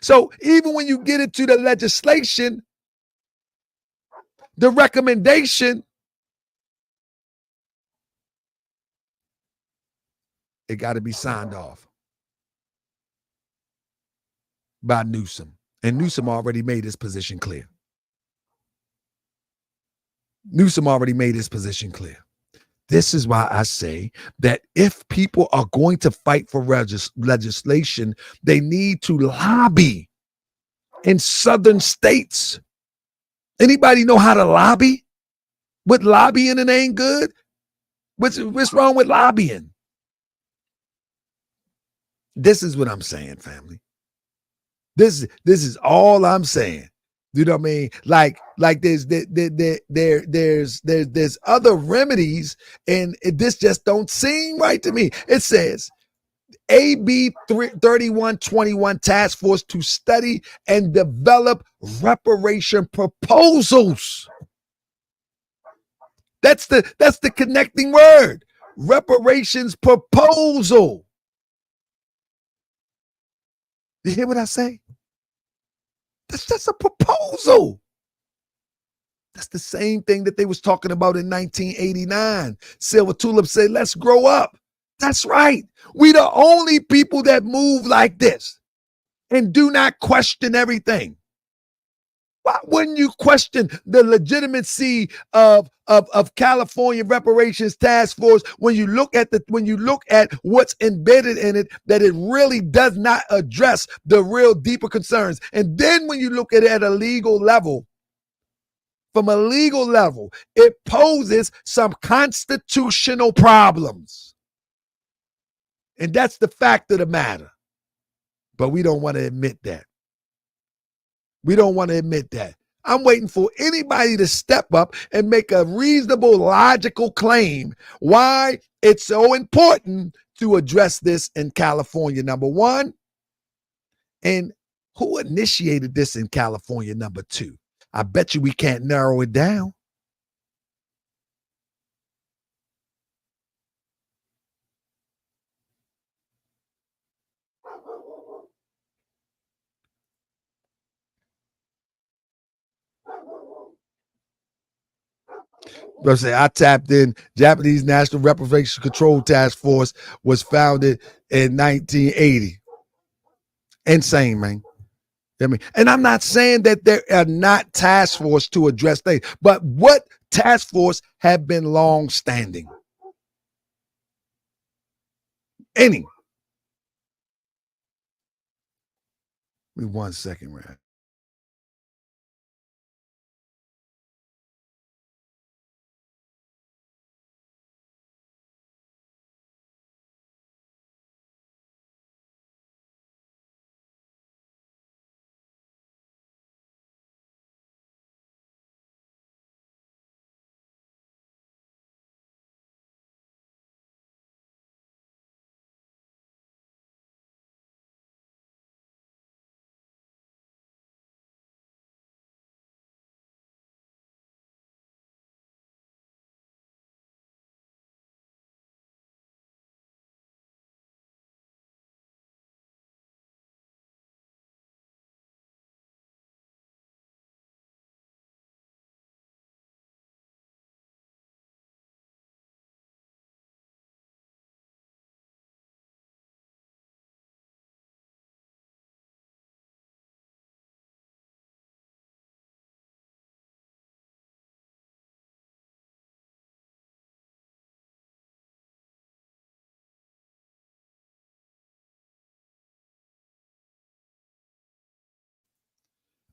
So even when you get into the legislation, the recommendation, it got to be signed off by Newsom. And Newsom already made his position clear. This is why I say that if people are going to fight for legislation, they need to lobby. in southern states. Anybody know how to lobby? What lobbying it ain't good? What's wrong with lobbying? This is what I'm saying, family. This is all I'm saying. You know what I mean? Like there's other remedies, and this just don't seem right to me. It says AB 3121 task force to study and develop reparation proposals. That's the connecting word. Reparations proposal. You hear what I say? That's just a proposal. That's the same thing that they was talking about in 1989. Silver Tulip said, let's grow up. That's right. We the only people that move like this and do not question everything. Why wouldn't you question the legitimacy of California Reparations Task Force when you look at what's embedded in it, that it really does not address the real deeper concerns? And then when you look at it at a legal level, from a legal level, it poses some constitutional problems. And that's the fact of the matter. But we don't want to admit that. We don't want to admit that. I'm waiting for anybody to step up and make a reasonable, logical claim why it's so important to address this in California, number one. And who initiated this in California, number two? I bet you we can't narrow it down. I tapped in. Japanese National Reparation Control Task Force was founded in 1980. Insane, man. I mean, and I'm not saying that there are not task force to address things, but what task force have been long standing? Any? Give me 1 second, man.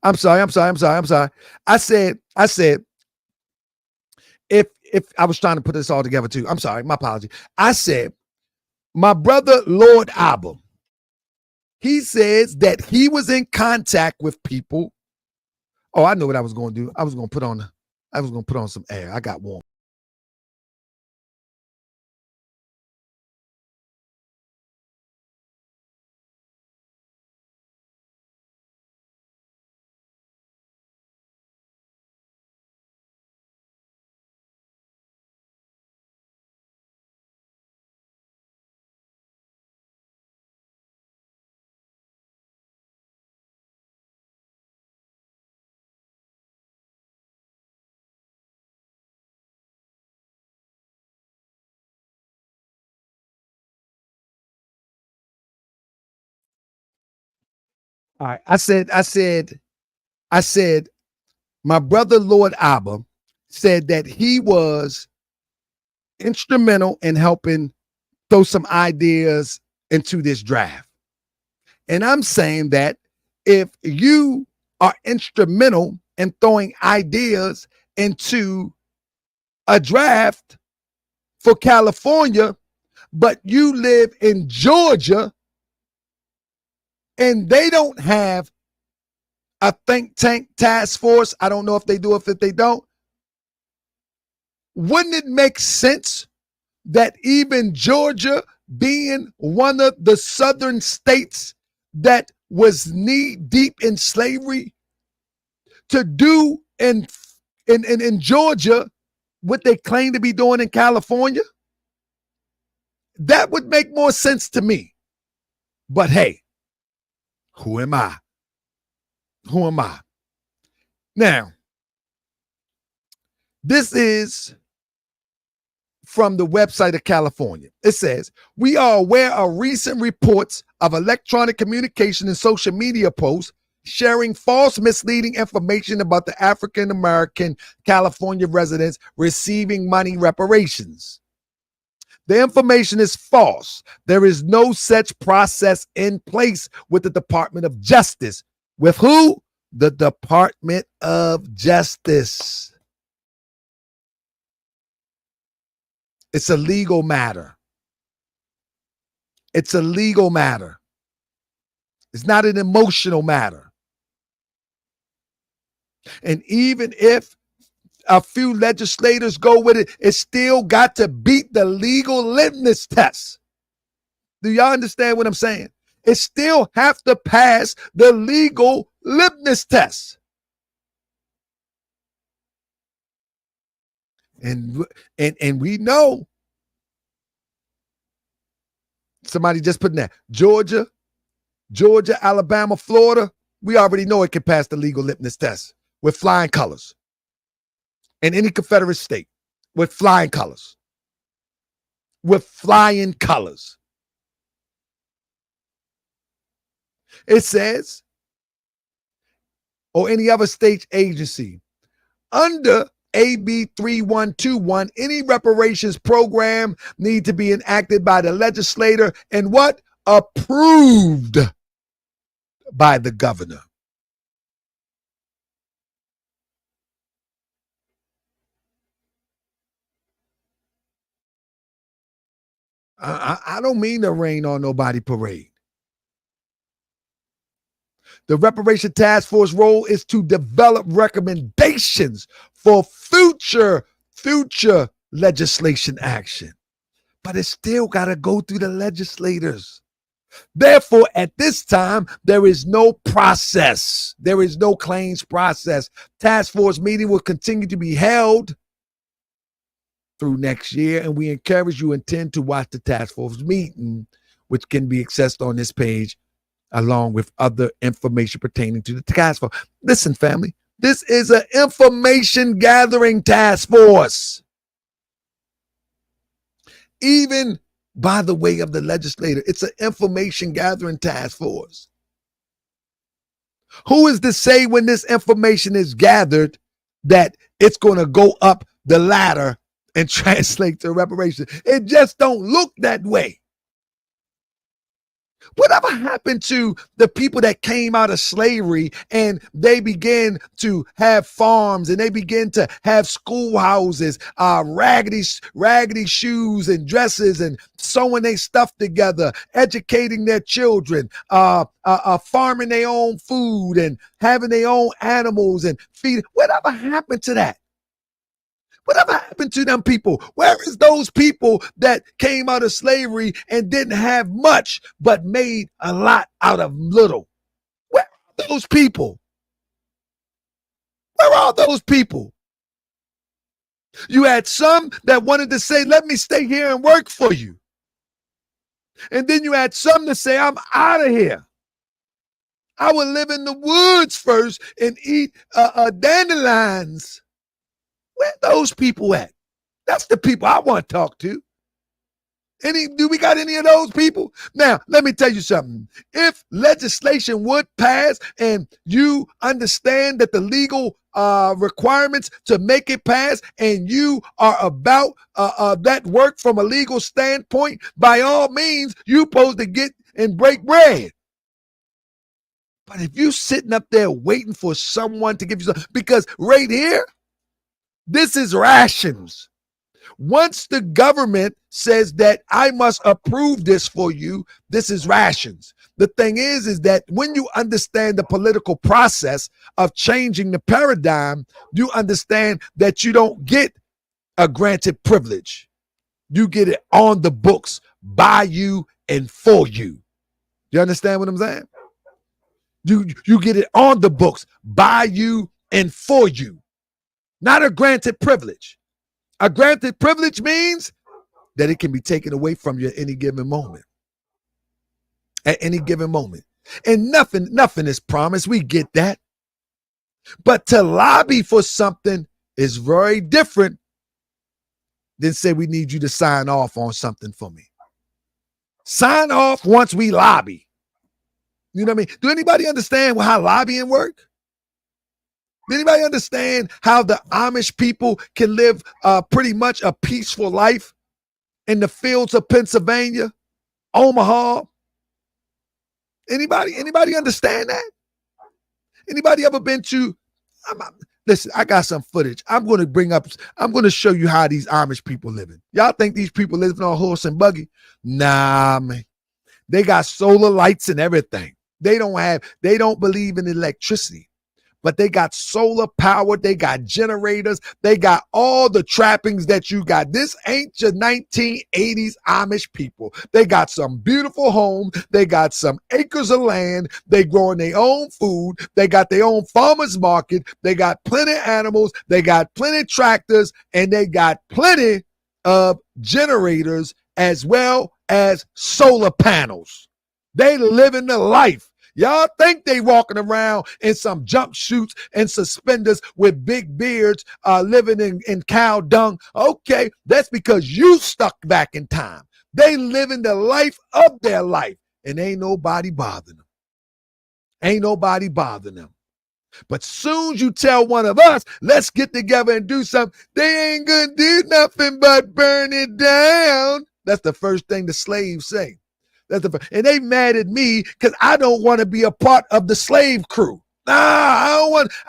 I'm sorry. I said, if I was trying to put this all together too. I'm sorry, my apology. I said, my brother Lord Abba, he says that he was in contact with people. Oh, I know what I was going to do. I was going to put on some air. I got warm. All right. I said, my brother Lord Abba said that he was instrumental in helping throw some ideas into this draft. And I'm saying that if you are instrumental in throwing ideas into a draft for California, but you live in Georgia and they don't have a think tank task force. I don't know if they do, if they don't. Wouldn't it make sense that even Georgia, being one of the southern states that was knee deep in slavery, to do in Georgia what they claim to be doing in California? That would make more sense to me. But hey, who am I? Who am I? Now, this is from the website of California. It says, we are aware of recent reports of electronic communication and social media posts sharing false, misleading information about the African American California residents receiving money reparations. The information is false. There is no such process in place with the Department of Justice. With who? The Department of Justice. It's a legal matter. It's a legal matter. It's not an emotional matter. And even if a few legislators go with it, it's still got to beat the legal litmus test. Do y'all understand what I'm saying? It still have to pass the legal litmus test. And we know, somebody just put in that, Georgia, Alabama, Florida, we already know it can pass the legal litmus test with flying colors. In any Confederate state, with flying colors. With flying colors. It says, or any other state agency, under AB 3121, any reparations program need to be enacted by the legislator and what? Approved by the governor. I don't mean to rain on nobody parade. The Reparation Task Force role is to develop recommendations for future legislation action. But it's still got to go through the legislators. Therefore, at this time, there is no process. There is no claims process. Task Force meeting will continue to be held through next year, and we encourage you intend to watch the task force meeting, which can be accessed on this page, along with other information pertaining to the task force. Listen, family, this is an information gathering task force. Even by the way of the legislator, it's an information gathering task force. Who is to say when this information is gathered that it's going to go up the ladder and translate to reparations? It just don't look that way. Whatever happened to the people that came out of slavery and they began to have farms and they began to have schoolhouses, raggedy shoes and dresses and sewing their stuff together, educating their children, farming their own food and having their own animals and feeding? Whatever happened to that? Whatever happened to them people? Where is those people that came out of slavery and didn't have much but made a lot out of little? Where are those people? Where are those people? You had some that wanted to say, let me stay here and work for you. And then you had some to say, I'm out of here. I would live in the woods first and eat dandelions. Where those people at? That's the people I want to talk to. Do we got any of those people? Now, let me tell you something. If legislation would pass and you understand that the legal requirements to make it pass and you are about that work from a legal standpoint, by all means, you're supposed to get and break bread. But if you sitting up there waiting for someone to give you something, because right here, this is rations. Once the government says that I must approve this for you, this is rations. The thing is that when you understand the political process of changing the paradigm, you understand that you don't get a granted privilege. You get it on the books, by you and for you. You understand what I'm saying? You get it on the books, by you and for you. Not a granted privilege. A granted privilege means that it can be taken away from you at any given moment. At any given moment. And nothing is promised. We get that. But to lobby for something is very different than say we need you to sign off on something for me. Sign off once we lobby. You know what I mean? Do anybody understand how lobbying works? Does anybody understand how the Amish people can live pretty much a peaceful life in the fields of Pennsylvania, Omaha? Anybody understand that? Anybody ever been to? Listen, I got some footage. I'm going to show you how these Amish people living. Y'all think these people living on horse and buggy? Nah, man. They got solar lights and everything. They don't believe in electricity. But they got solar power. They got generators. They got all the trappings that you got. This ain't your 1980s Amish people. They got some beautiful homes. They got some acres of land. They growing their own food. They got their own farmers market. They got plenty of animals. They got plenty of tractors. And they got plenty of generators as well as solar panels. They living the life. Y'all think they walking around in some jumpsuits and suspenders with big beards, living in cow dung. Okay, that's because you stuck back in time. They living the life of their life, and ain't nobody bothering them. Ain't nobody bothering them. But soon as you tell one of us, let's get together and do something, they ain't gonna do nothing but burn it down. That's the first thing the slaves say. And they mad at me because I don't want to be a part of the slave crew. Nah, I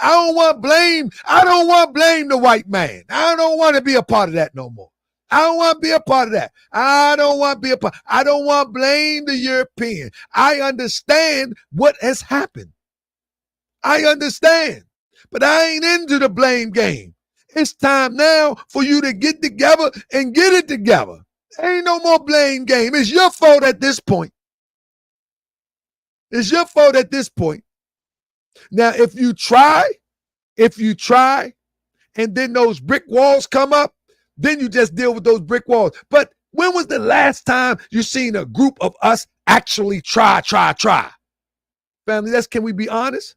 don't want to blame the white man. I don't want to be a part of that no more. I don't want to be a part of that. I don't want to blame the European. I understand what has happened. I understand. But I ain't into the blame game. It's time now for you to get together and get it together. Ain't no more blame game. It's your fault at this point. It's your fault at this point. Now, if you try, and then those brick walls come up, then you just deal with those brick walls. But when was the last time you seen a group of us actually try? Family, can we be honest?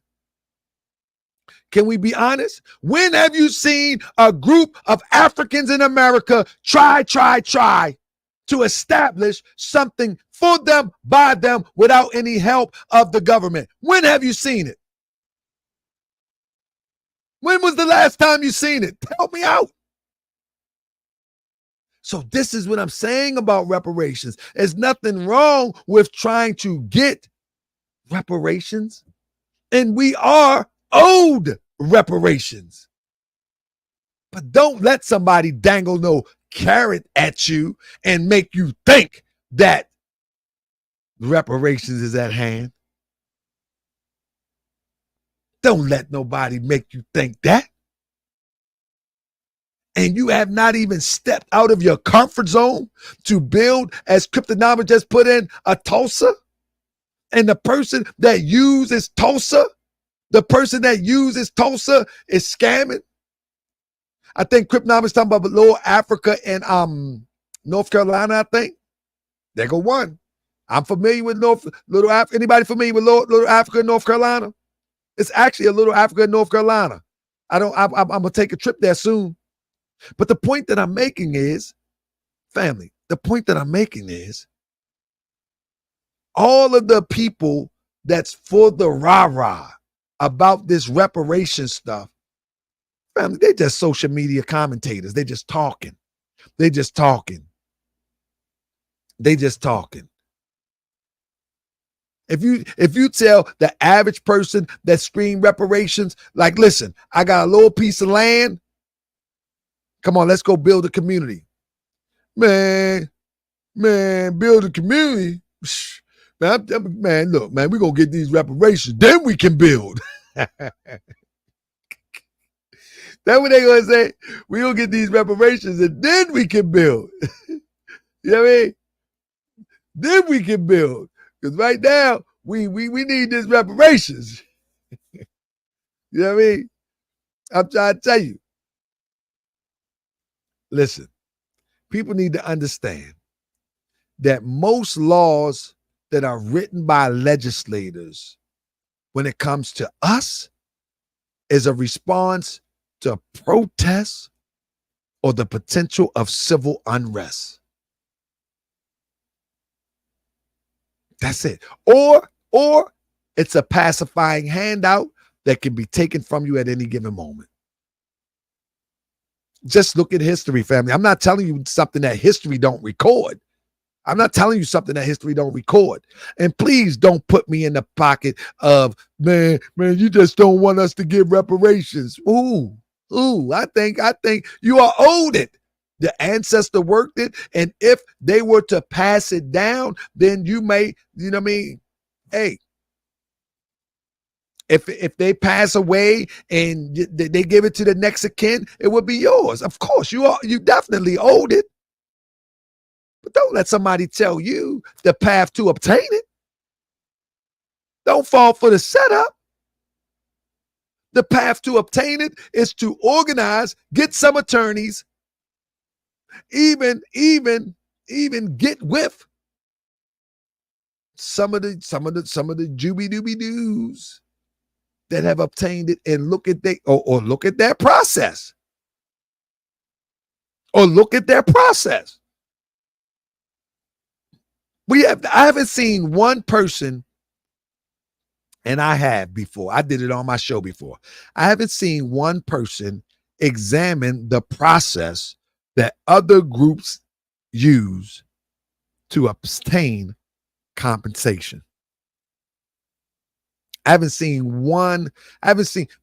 Can we be honest? When have you seen a group of Africans in America try to establish something for them, by them, without any help of the government? When have you seen it? When was the last time you seen it? Help me out. So this is what I'm saying about reparations. There's nothing wrong with trying to get reparations, and we are owed reparations. But don't let somebody dangle no carrot at you and make you think that reparations is at hand. Don't let nobody make you think that. And you have not even stepped out of your comfort zone to build, as Cryptonomics just put in, a Tulsa. And the person that uses Tulsa is scamming. I think Cryptonomics talking about Little Africa and North Carolina, I think. There go one. I'm familiar with Little Africa. Anybody familiar with Little Africa and North Carolina? It's actually a Little Africa and North Carolina. I'm gonna take a trip there soon. But the point that I'm making is, family, all of the people that's for the rah-rah about this reparation stuff, family, they just social media commentators. They just talking. If you tell the average person that screamed reparations, like, listen, I got a little piece of land. Come on, let's go build a community. Man, build a community. Man, look, man, we're going to get these reparations. Then we can build. That's what they going to say. We going to get these reparations and then we can build. You know what I mean? Then we can build. Because right now, we need this reparations. You know what I mean? I'm trying to tell you. Listen, people need to understand that most laws that are written by legislators, when it comes to us, is a response to protests or the potential of civil unrest. That's it. Or it's a pacifying handout that can be taken from you at any given moment. Just look at history, family. I'm not telling you something that history don't record. I'm not telling you something that history don't record. And please don't put me in the pocket of, man, you just don't want us to give reparations. Ooh, I think you are owed it. The ancestor worked it, and if they were to pass it down, then you may, you know what I mean? Hey, if they pass away and they give it to the next of kin, it would be yours. Of course, you definitely owed it. But don't let somebody tell you the path to obtain it. Don't fall for the setup. The path to obtain it is to organize, get some attorneys, even get with some of the jooby dooby doos that have obtained it, and look at or look at their process. Or look at their process. I haven't seen one person, and I have before. I did it on my show before. I haven't seen one person examine the process that other groups use to obtain compensation. I haven't seen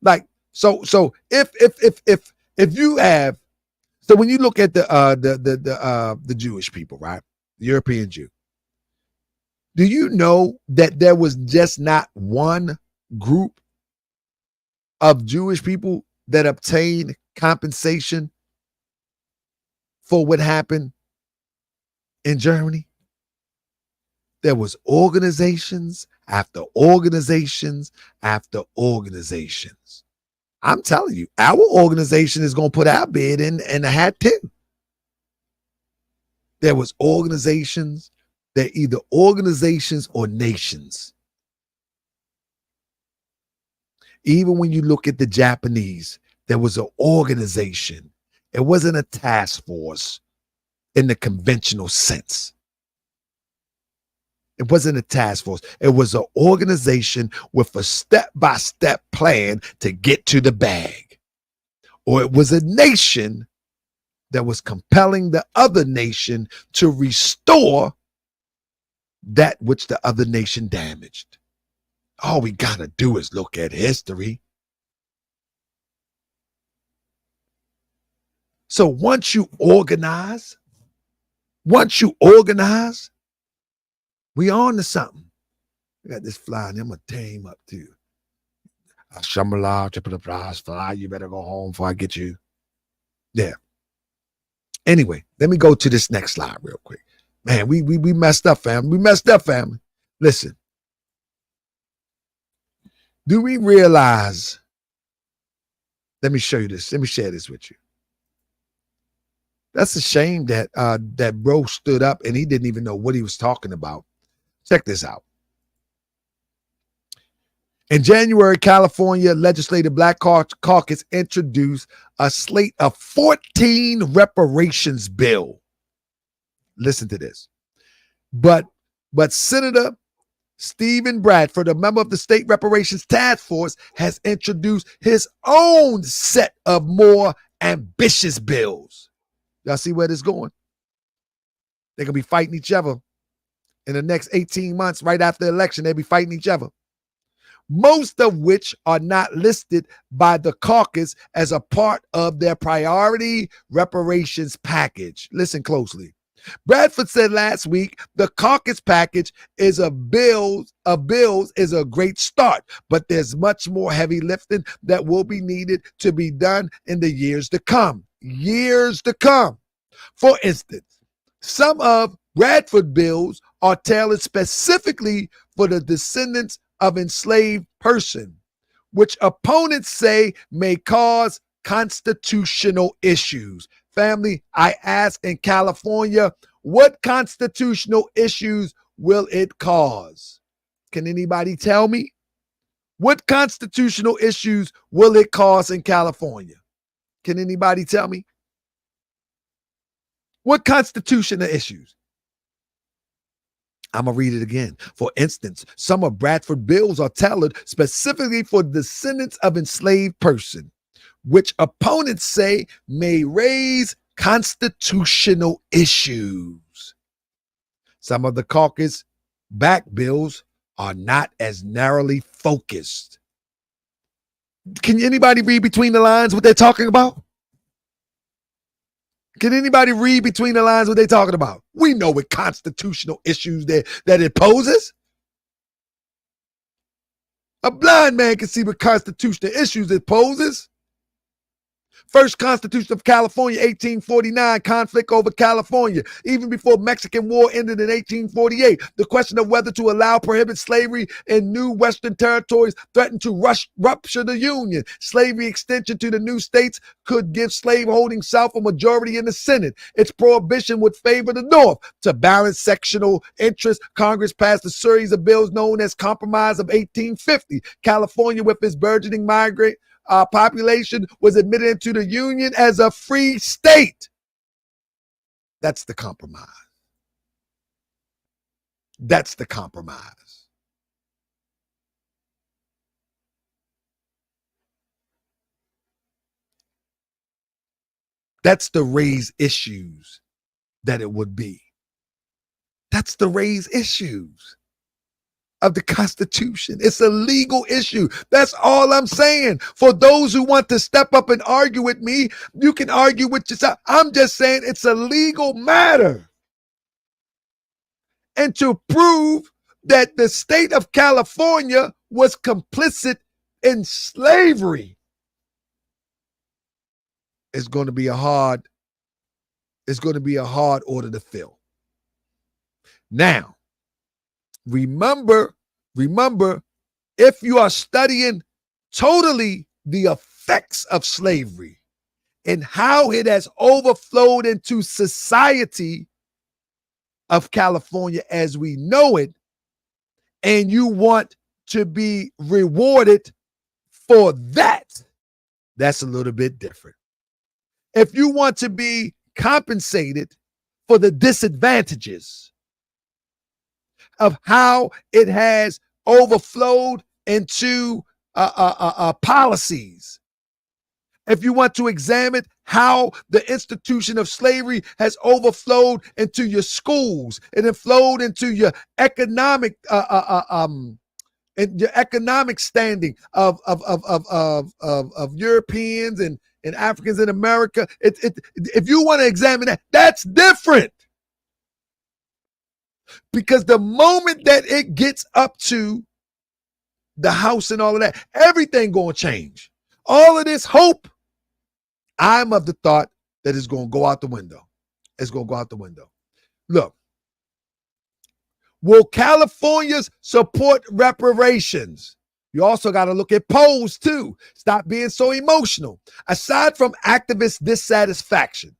like so if you have, so when you look at the Jewish people, right? The European Jew. Do you know that there was just not one group of Jewish people that obtained compensation for what happened in Germany? There was organizations after organizations after organizations. I'm telling you, our organization is going to put our bid in the hat too. There was organizations. They're either organizations or nations. Even when you look at the Japanese, there was an organization. It wasn't a task force in the conventional sense. It wasn't a task force. It was an organization with a step-by-step plan to get to the bag. Or it was a nation that was compelling the other nation to restore that which the other nation damaged. All we got to do is look at history. So once you organize, we on to something. We got this fly, and I'm going to tear him up too. Shambhala, triple the prize, fly, you better go home before I get you. Yeah. Anyway, let me go to this next slide real quick. Man, we messed up, family. We messed up, family. Listen. Do we realize? Let me show you this. Let me share this with you. That's a shame that that bro stood up and he didn't even know what he was talking about. Check this out. In January, California Legislative Black Caucus introduced a slate of 14 reparations bill. Listen to this. But Senator Stephen Bradford, a member of the State Reparations Task Force, has introduced his own set of more ambitious bills. Y'all see where this is going? They're going to be fighting each other in the next 18 months, right after the election, they'll be fighting each other. Most of which are not listed by the caucus as a part of their priority reparations package. Listen closely. Bradford said last week the caucus package is of bills is a great start, but there's much more heavy lifting that will be needed to be done in the years to come. Years to come. For instance, some of Bradford bills are tailored specifically for the descendants of enslaved person, which opponents say may cause constitutional issues. Family, I ask in California, what constitutional issues will it cause? Can anybody tell me? What constitutional issues will it cause in California? Can anybody tell me? What constitutional issues? I'm going to read it again. For instance, some of Bradford bills are tailored specifically for descendants of enslaved person, which opponents say may raise constitutional issues. Some of the caucus back bills are not as narrowly focused. Can anybody read between the lines what they're talking about? Can anybody read between the lines what they're talking about? We know what constitutional issues that it poses. A blind man can see what constitutional issues it poses. First Constitution of California, 1849, conflict over California. Even before Mexican War ended in 1848, the question of whether to allow prohibit slavery in new Western territories threatened to rupture the Union. Slavery extension to the new states could give slaveholding South a majority in the Senate. Its prohibition would favor the North. To balance sectional interests, Congress passed a series of bills known as Compromise of 1850. California, with its burgeoning migrant population, was admitted into the Union as a free state. That's the compromise. That's the compromise. That's the raise issues that it would be. That's the raise issues of the Constitution. It's a legal issue. That's all I'm saying. For those who want to step up and argue with me, you can argue with yourself. I'm just saying it's a legal matter. And to prove that the state of California was complicit in slavery, it's going to be a hard order to fill. Now, remember, if you are studying totally the effects of slavery and how it has overflowed into society of California as we know it, and you want to be rewarded for that, that's a little bit different. If you want to be compensated for the disadvantages of how it has overflowed into policies, if you want to examine how the institution of slavery has overflowed into your schools and it flowed into your economic and your economic standing of Europeans and Africans in America, if you want to examine that, that's different. Because the moment that it gets up to the House and all of that, everything going to change. All of this hope, I'm of the thought that it's going to go out the window. It's going to go out the window. Look, will Californians support reparations? You also got to look at polls too. Stop being so emotional. Aside from activist dissatisfaction,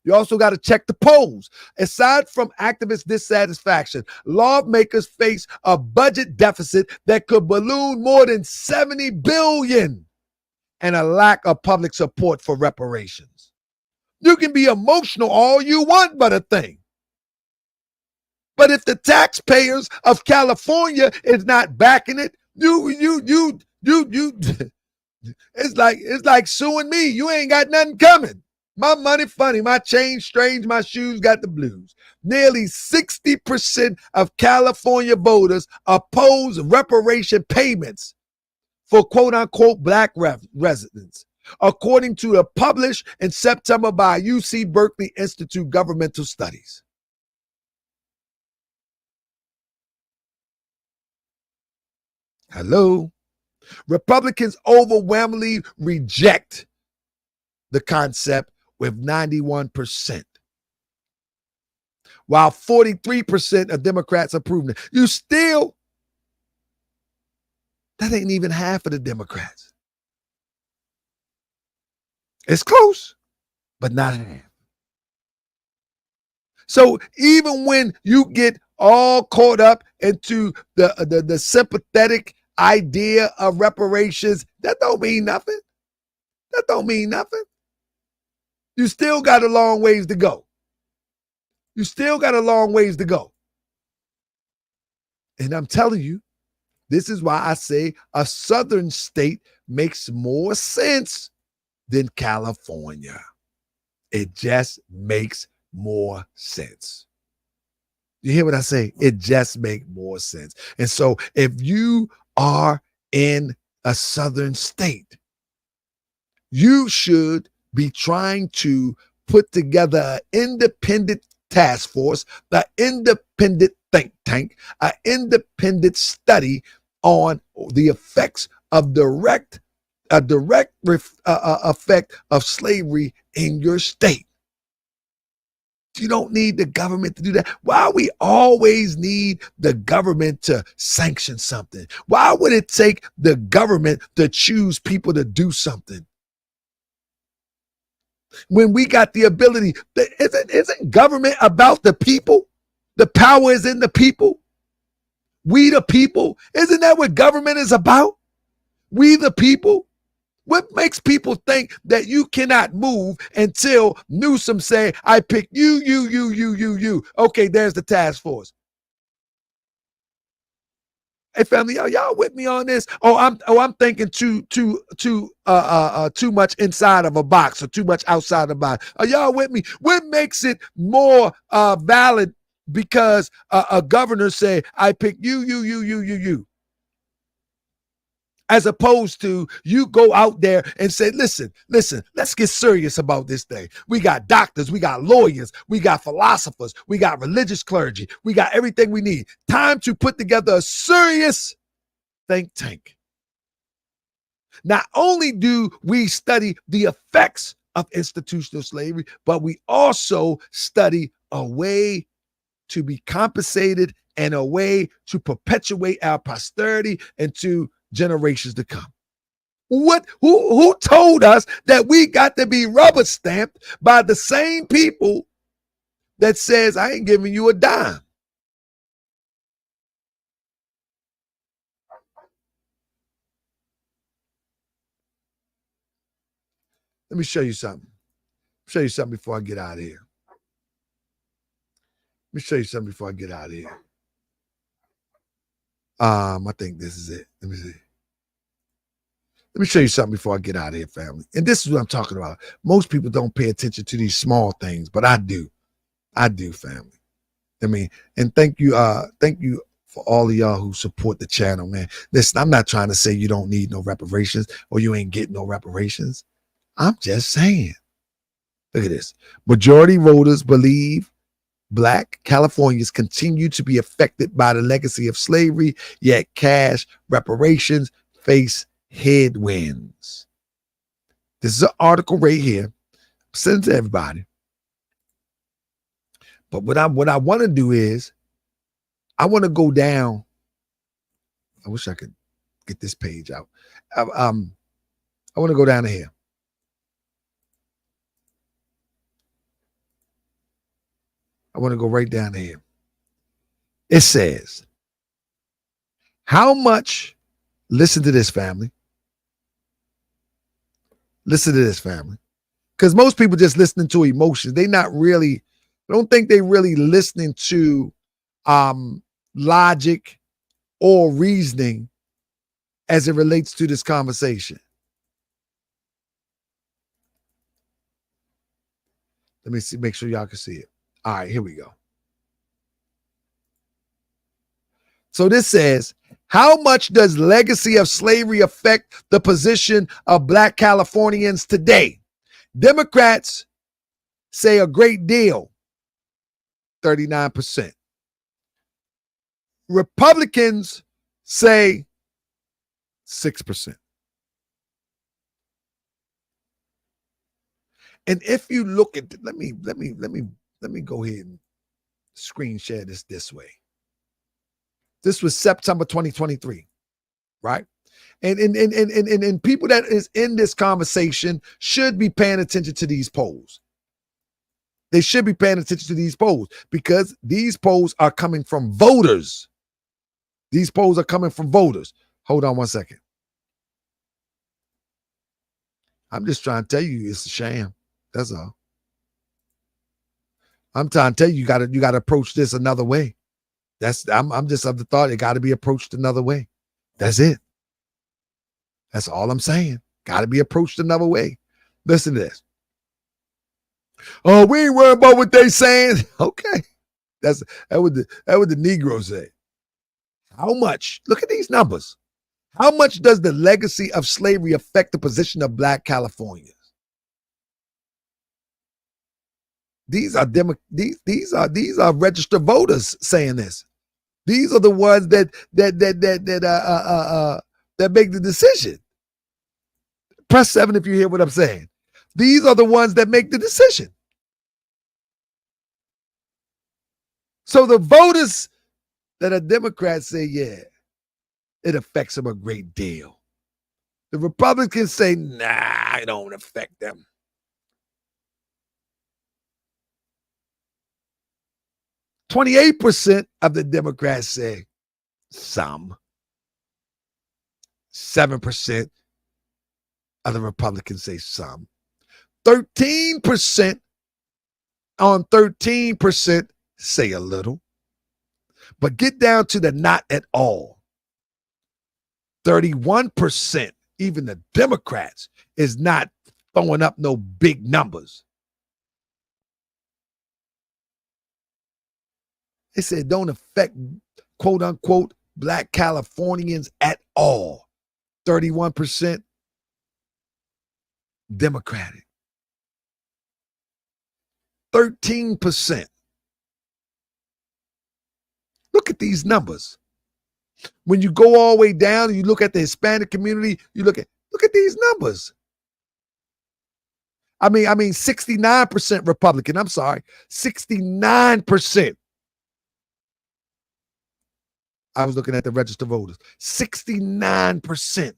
you also got to check the polls. Aside from activist dissatisfaction, lawmakers face a budget deficit that could balloon more than $70 billion and a lack of public support for reparations. You can be emotional all you want but a thing. But if the taxpayers of California is not backing it, it's like suing me. You ain't got nothing coming. My money funny, my change strange, my shoes got the blues. Nearly 60% of California voters oppose reparation payments for quote unquote black residents, according to a published in September by UC Berkeley Institute Governmental Studies. Hello? Republicans overwhelmingly reject the concept with 91%, while 43% of Democrats approve it. You still, that ain't even half of the Democrats. It's close, but not half. So even when you get all caught up into the sympathetic idea of reparations, that don't mean nothing. That don't mean nothing. You still got a long ways to go. You still got a long ways to go. And I'm telling you, this is why I say a southern state makes more sense than California. It just makes more sense. You hear what I say? It just makes more sense. And so if you are in a southern state, you should be trying to put together an independent task force, an independent think tank, an independent study on the effects of a direct effect of slavery in your state. You don't need the government to do that. Why we always need the government to sanction something? Why would it take the government to choose people to do something? When we got the ability, isn't government about the people? The power is in the people. We the people. Isn't that what government is about? We the people. What makes people think that you cannot move until Newsom say, I pick you. Okay, there's the task force. Hey family, y'all with me on this? I'm thinking too much inside of a box or too much outside of a box. Are y'all with me? What makes it more valid because a governor say, I pick you, as opposed to you go out there and say, listen, let's get serious about this thing. We got doctors, we got lawyers, we got philosophers, we got religious clergy, we got everything we need. Time to put together a serious think tank. Not only do we study the effects of institutional slavery, but we also study a way to be compensated and a way to perpetuate our posterity and to generations to come. Who told us that we got to be rubber stamped by the same people that says I ain't giving you a dime? Let me show you something. Show you something before I get out of here. Let me show you something before I get out of here. I think this is it. Let me see. Let me show you something before I get out of here, family. And this is what I'm talking about. Most people don't pay attention to these small things, but I do. I do, family. I mean, and thank you for all of y'all who support the channel, man. Listen, I'm not trying to say you don't need no reparations or you ain't getting no reparations. I'm just saying. Look at this. Majority voters believe Black Californians continue to be affected by the legacy of slavery, yet cash reparations face headwinds. This is an article right here. Send it to everybody. But what I want to do is I want to go down. I wish I could get this page out. I want to go down to here. I want to go right down to here. It says, how much, listen to this, family. Listen to this, family. Because most people just listening to emotions. They not really, I don't think they really listening to logic or reasoning as it relates to this conversation. Let me see, make sure y'all can see it. All right, here we go. So this says, how much does legacy of slavery affect the position of Black Californians today? Democrats say a great deal, 39%. Republicans say 6%. And if you look at, let me go ahead and screen share this way. This was September 2023, right? And people that is in this conversation should be paying attention to these polls. They should be paying attention to these polls because these polls are coming from voters. These polls are coming from voters. Hold on one second. I'm just trying to tell you it's a sham. That's all. I'm trying to tell you you gotta approach this another way. I'm just of the thought it got to be approached another way. That's it. That's all I'm saying. Got to be approached another way. Listen to this. Oh, we ain't worried about what they saying. Okay. That what the Negroes say. How much? Look at these numbers. How much does the legacy of slavery affect the position of Black Californians? These are registered voters saying this. These are the ones that make the decision. Press 7 if you hear what I'm saying. These are the ones that make the decision. So the voters that are Democrats say, yeah, it affects them a great deal. The Republicans say, nah, it don't affect them. %28 of the Democrats say some. 7% of the Republicans say some. 13% on 13% say a little. But get down to the not at all. 31%, even the Democrats, is not throwing up no big numbers. They said don't affect, quote unquote, Black Californians at all. 31% Democratic. 13%. Look at these numbers. When you go all the way down and you look at the Hispanic community, you look at these numbers. I mean 69% Republican. I'm sorry. 69%. I was looking at the registered voters. 69%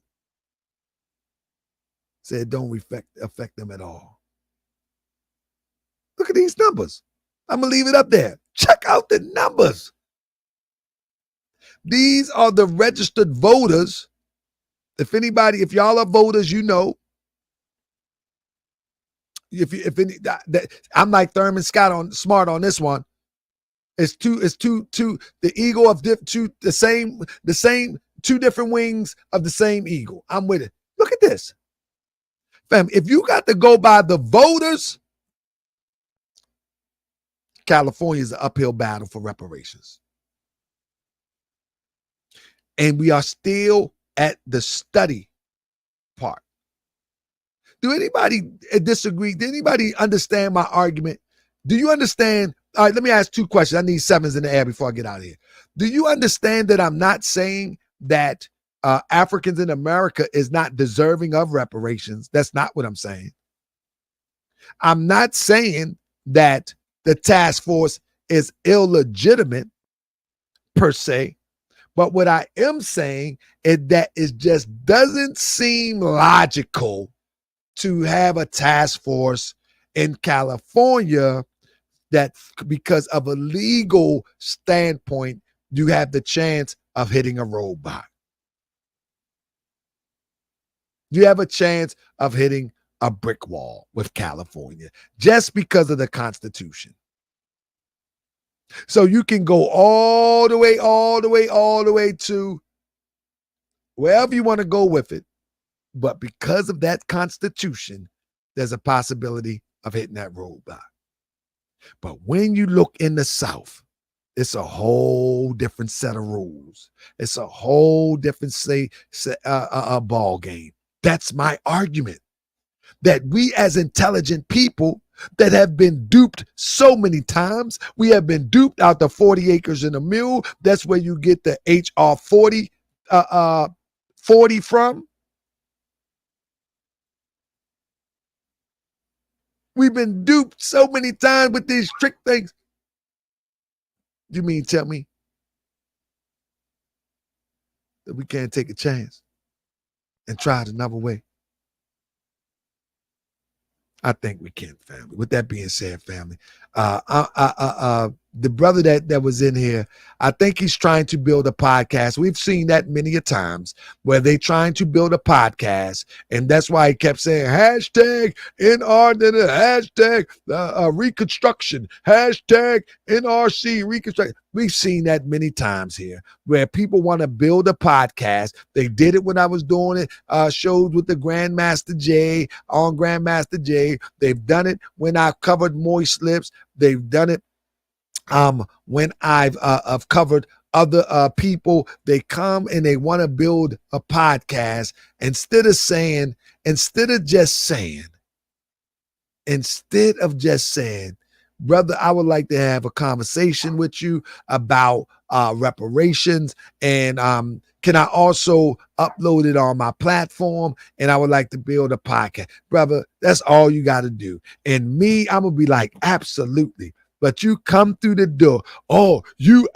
said don't affect them at all. Look at these numbers. I'm going to leave it up there. Check out the numbers. These are the registered voters. If y'all are voters, you know. I'm like Thurman Scott smart on this one. It's two. The eagle of the same two different wings of the same eagle. I'm with it. Look at this, fam. If you got to go by the voters, California is an uphill battle for reparations, and we are still at the study part. Do anybody disagree? Did anybody understand my argument? Do you understand? All right, let me ask two questions. I need 7s in the air before I get out of here. Do you understand that I'm not saying that Africans in America is not deserving of reparations? That's not what I'm saying. I'm not saying that the task force is illegitimate per se, but what I am saying is that it just doesn't seem logical to have a task force in California that because of a legal standpoint, you have the chance of hitting a roadblock. You have a chance of hitting a brick wall with California just because of the Constitution. So you can go all the way to wherever you want to go with it. But because of that Constitution, there's a possibility of hitting that roadblock. But when you look in the South, it's a whole different set of rules. It's a whole different ball game. That's my argument. That we as intelligent people that have been duped so many times, we have been duped out the 40 acres and a mule. That's where you get the HR 40 from. We've been duped so many times with these trick things. You mean tell me that we can't take a chance and try it another way? I think we can, family. With that being said, family, the brother that was in here, I think he's trying to build a podcast. We've seen that many a times where they trying to build a podcast, and that's why he kept saying hashtag NR, hashtag reconstruction, hashtag NRC reconstruction. We've seen that many times here where people want to build a podcast. They did it when I was doing it, shows with the Grandmaster J on Grandmaster J. They've done it when I covered Moist Lips. They've done it when I've covered other people. They come and they want to build a podcast instead of just saying, brother, I would like to have a conversation with you about reparations, and can I also upload it on my platform? And I would like to build a podcast. Brother, that's all you got to do. And me, I'm going to be like, absolutely. But you come through the door. Oh, you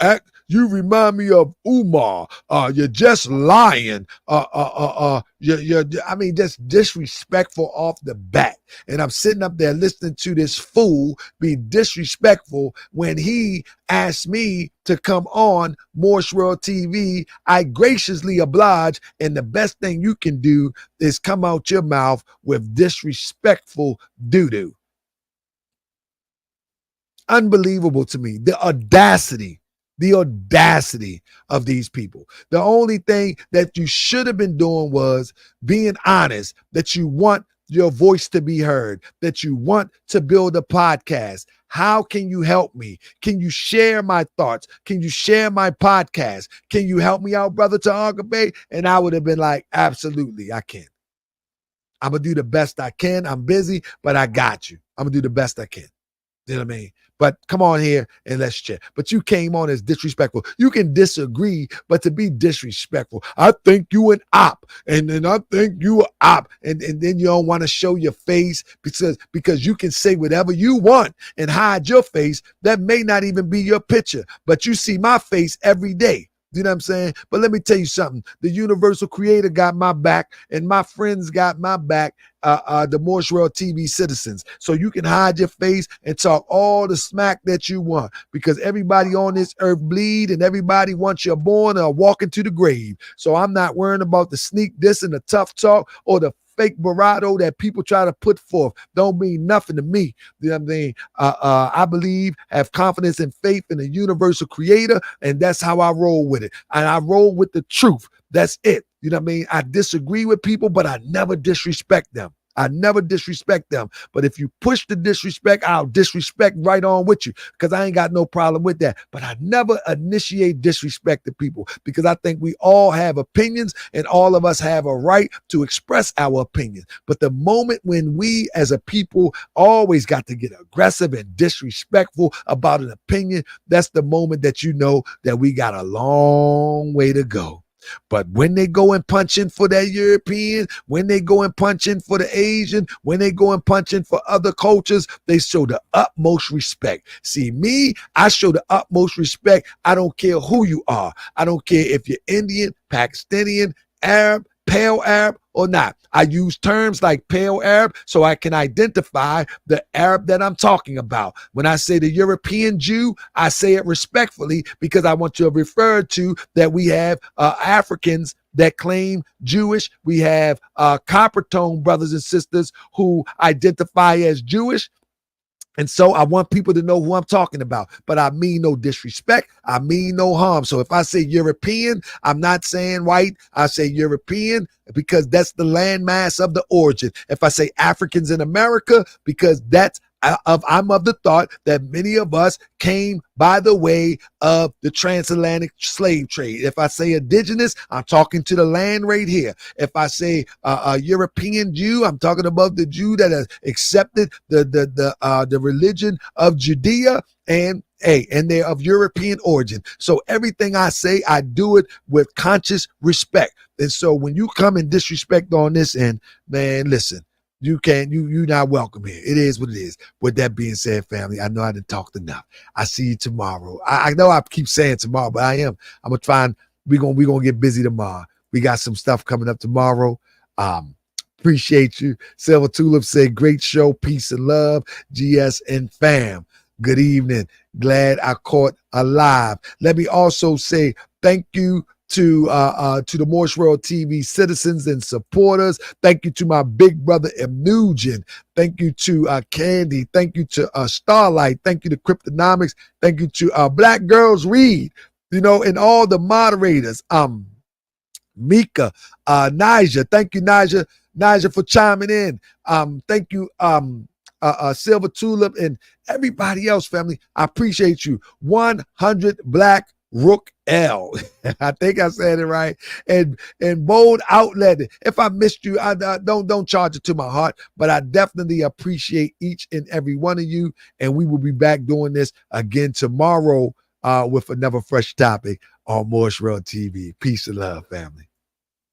remind me of Umar. You're just lying. You're just disrespectful off the bat. And I'm sitting up there listening to this fool be disrespectful when he asked me to come on Morse World TV. I graciously oblige. And the best thing you can do is come out your mouth with disrespectful doo-doo. Unbelievable to me. The audacity of these people. The only thing that you should have been doing was being honest, that you want your voice to be heard, that you want to build a podcast. How can you help me? Can you share my thoughts? Can you share my podcast? Can you help me out, brother Tahaka Bay? And I would have been like, absolutely, I can. I'm going to do the best I can. I'm busy, but I got you. I'm going to do the best I can. You know what I mean? But come on here and let's chat. But you came on as disrespectful. You can disagree, but to be disrespectful, I think you an op, and then I think you an op, and then you don't want to show your face because you can say whatever you want and hide your face. That may not even be your picture, but you see my face every day. You know what I'm saying? But let me tell you something. The universal creator got my back, and my friends got my back, the Morse World TV citizens. So you can hide your face and talk all the smack that you want, because everybody on this earth bleed, and everybody once you're born are walking to the grave. So I'm not worrying about the sneak diss and the tough talk or the fake bravado that people try to put forth. Don't mean nothing to me. You know what I mean? I believe, have confidence and faith in the universal creator, and that's how I roll with it. And I roll with the truth. That's it. You know what I mean? I disagree with people, but I never disrespect them. I never disrespect them. But if you push the disrespect, I'll disrespect right on with you, because I ain't got no problem with that. But I never initiate disrespect to people, because I think we all have opinions and all of us have a right to express our opinions. But the moment when we as a people always got to get aggressive and disrespectful about an opinion, that's the moment that you know that we got a long way to go. But when they go and punch in for that European, when they go and punch in for the Asian, when they go and punch in for other cultures, they show the utmost respect. See, me, I show the utmost respect. I don't care who you are. I don't care if you're Indian, Pakistani, Arab, pale Arab or not. I use terms like pale Arab so I can identify the Arab that I'm talking about. When I say the European Jew, I say it respectfully, because I want to refer to that we have Africans that claim Jewish. We have copper tone brothers and sisters who identify as Jewish. And so I want people to know who I'm talking about, but I mean no disrespect. I mean no harm. So if I say European, I'm not saying white. I say European because that's the landmass of the origin. If I say Africans in America, because that's I'm of the thought that many of us came by the way of the transatlantic slave trade. If I say indigenous, I'm talking to the land right here. If I say a European Jew, I'm talking about the Jew that has accepted the religion of Judea, and they're of European origin. So everything I say, I do it with conscious respect. And so when you come and disrespect on this end, man, listen, you're not welcome here. It is what it is. With that being said, family, I know I didn't talk enough. I see you tomorrow. I know I keep saying tomorrow, but I'm gonna try and we're gonna get busy tomorrow. We got some stuff coming up tomorrow. Appreciate you. Silver Tulip said, great show, peace and love. GS and fam. Good evening. Glad I caught alive. Let me also say thank you to the Morse World TV citizens and supporters. Thank you to my big brother Nugent. Thank you to Candy. Thank you to Starlight. Thank you to Cryptonomics. Thank you to Black Girls Read. And all the moderators. Mika, Nija. Thank you, Nija, for chiming in. Thank you, Silver Tulip, and everybody else, family. I appreciate you. 100 Black Rook L. I think I said it right. And Bold Outlet. If I missed you, I don't charge it to my heart, but I definitely appreciate each and every one of you. And we will be back doing this again tomorrow with another fresh topic on Morse World TV. Peace and love, family.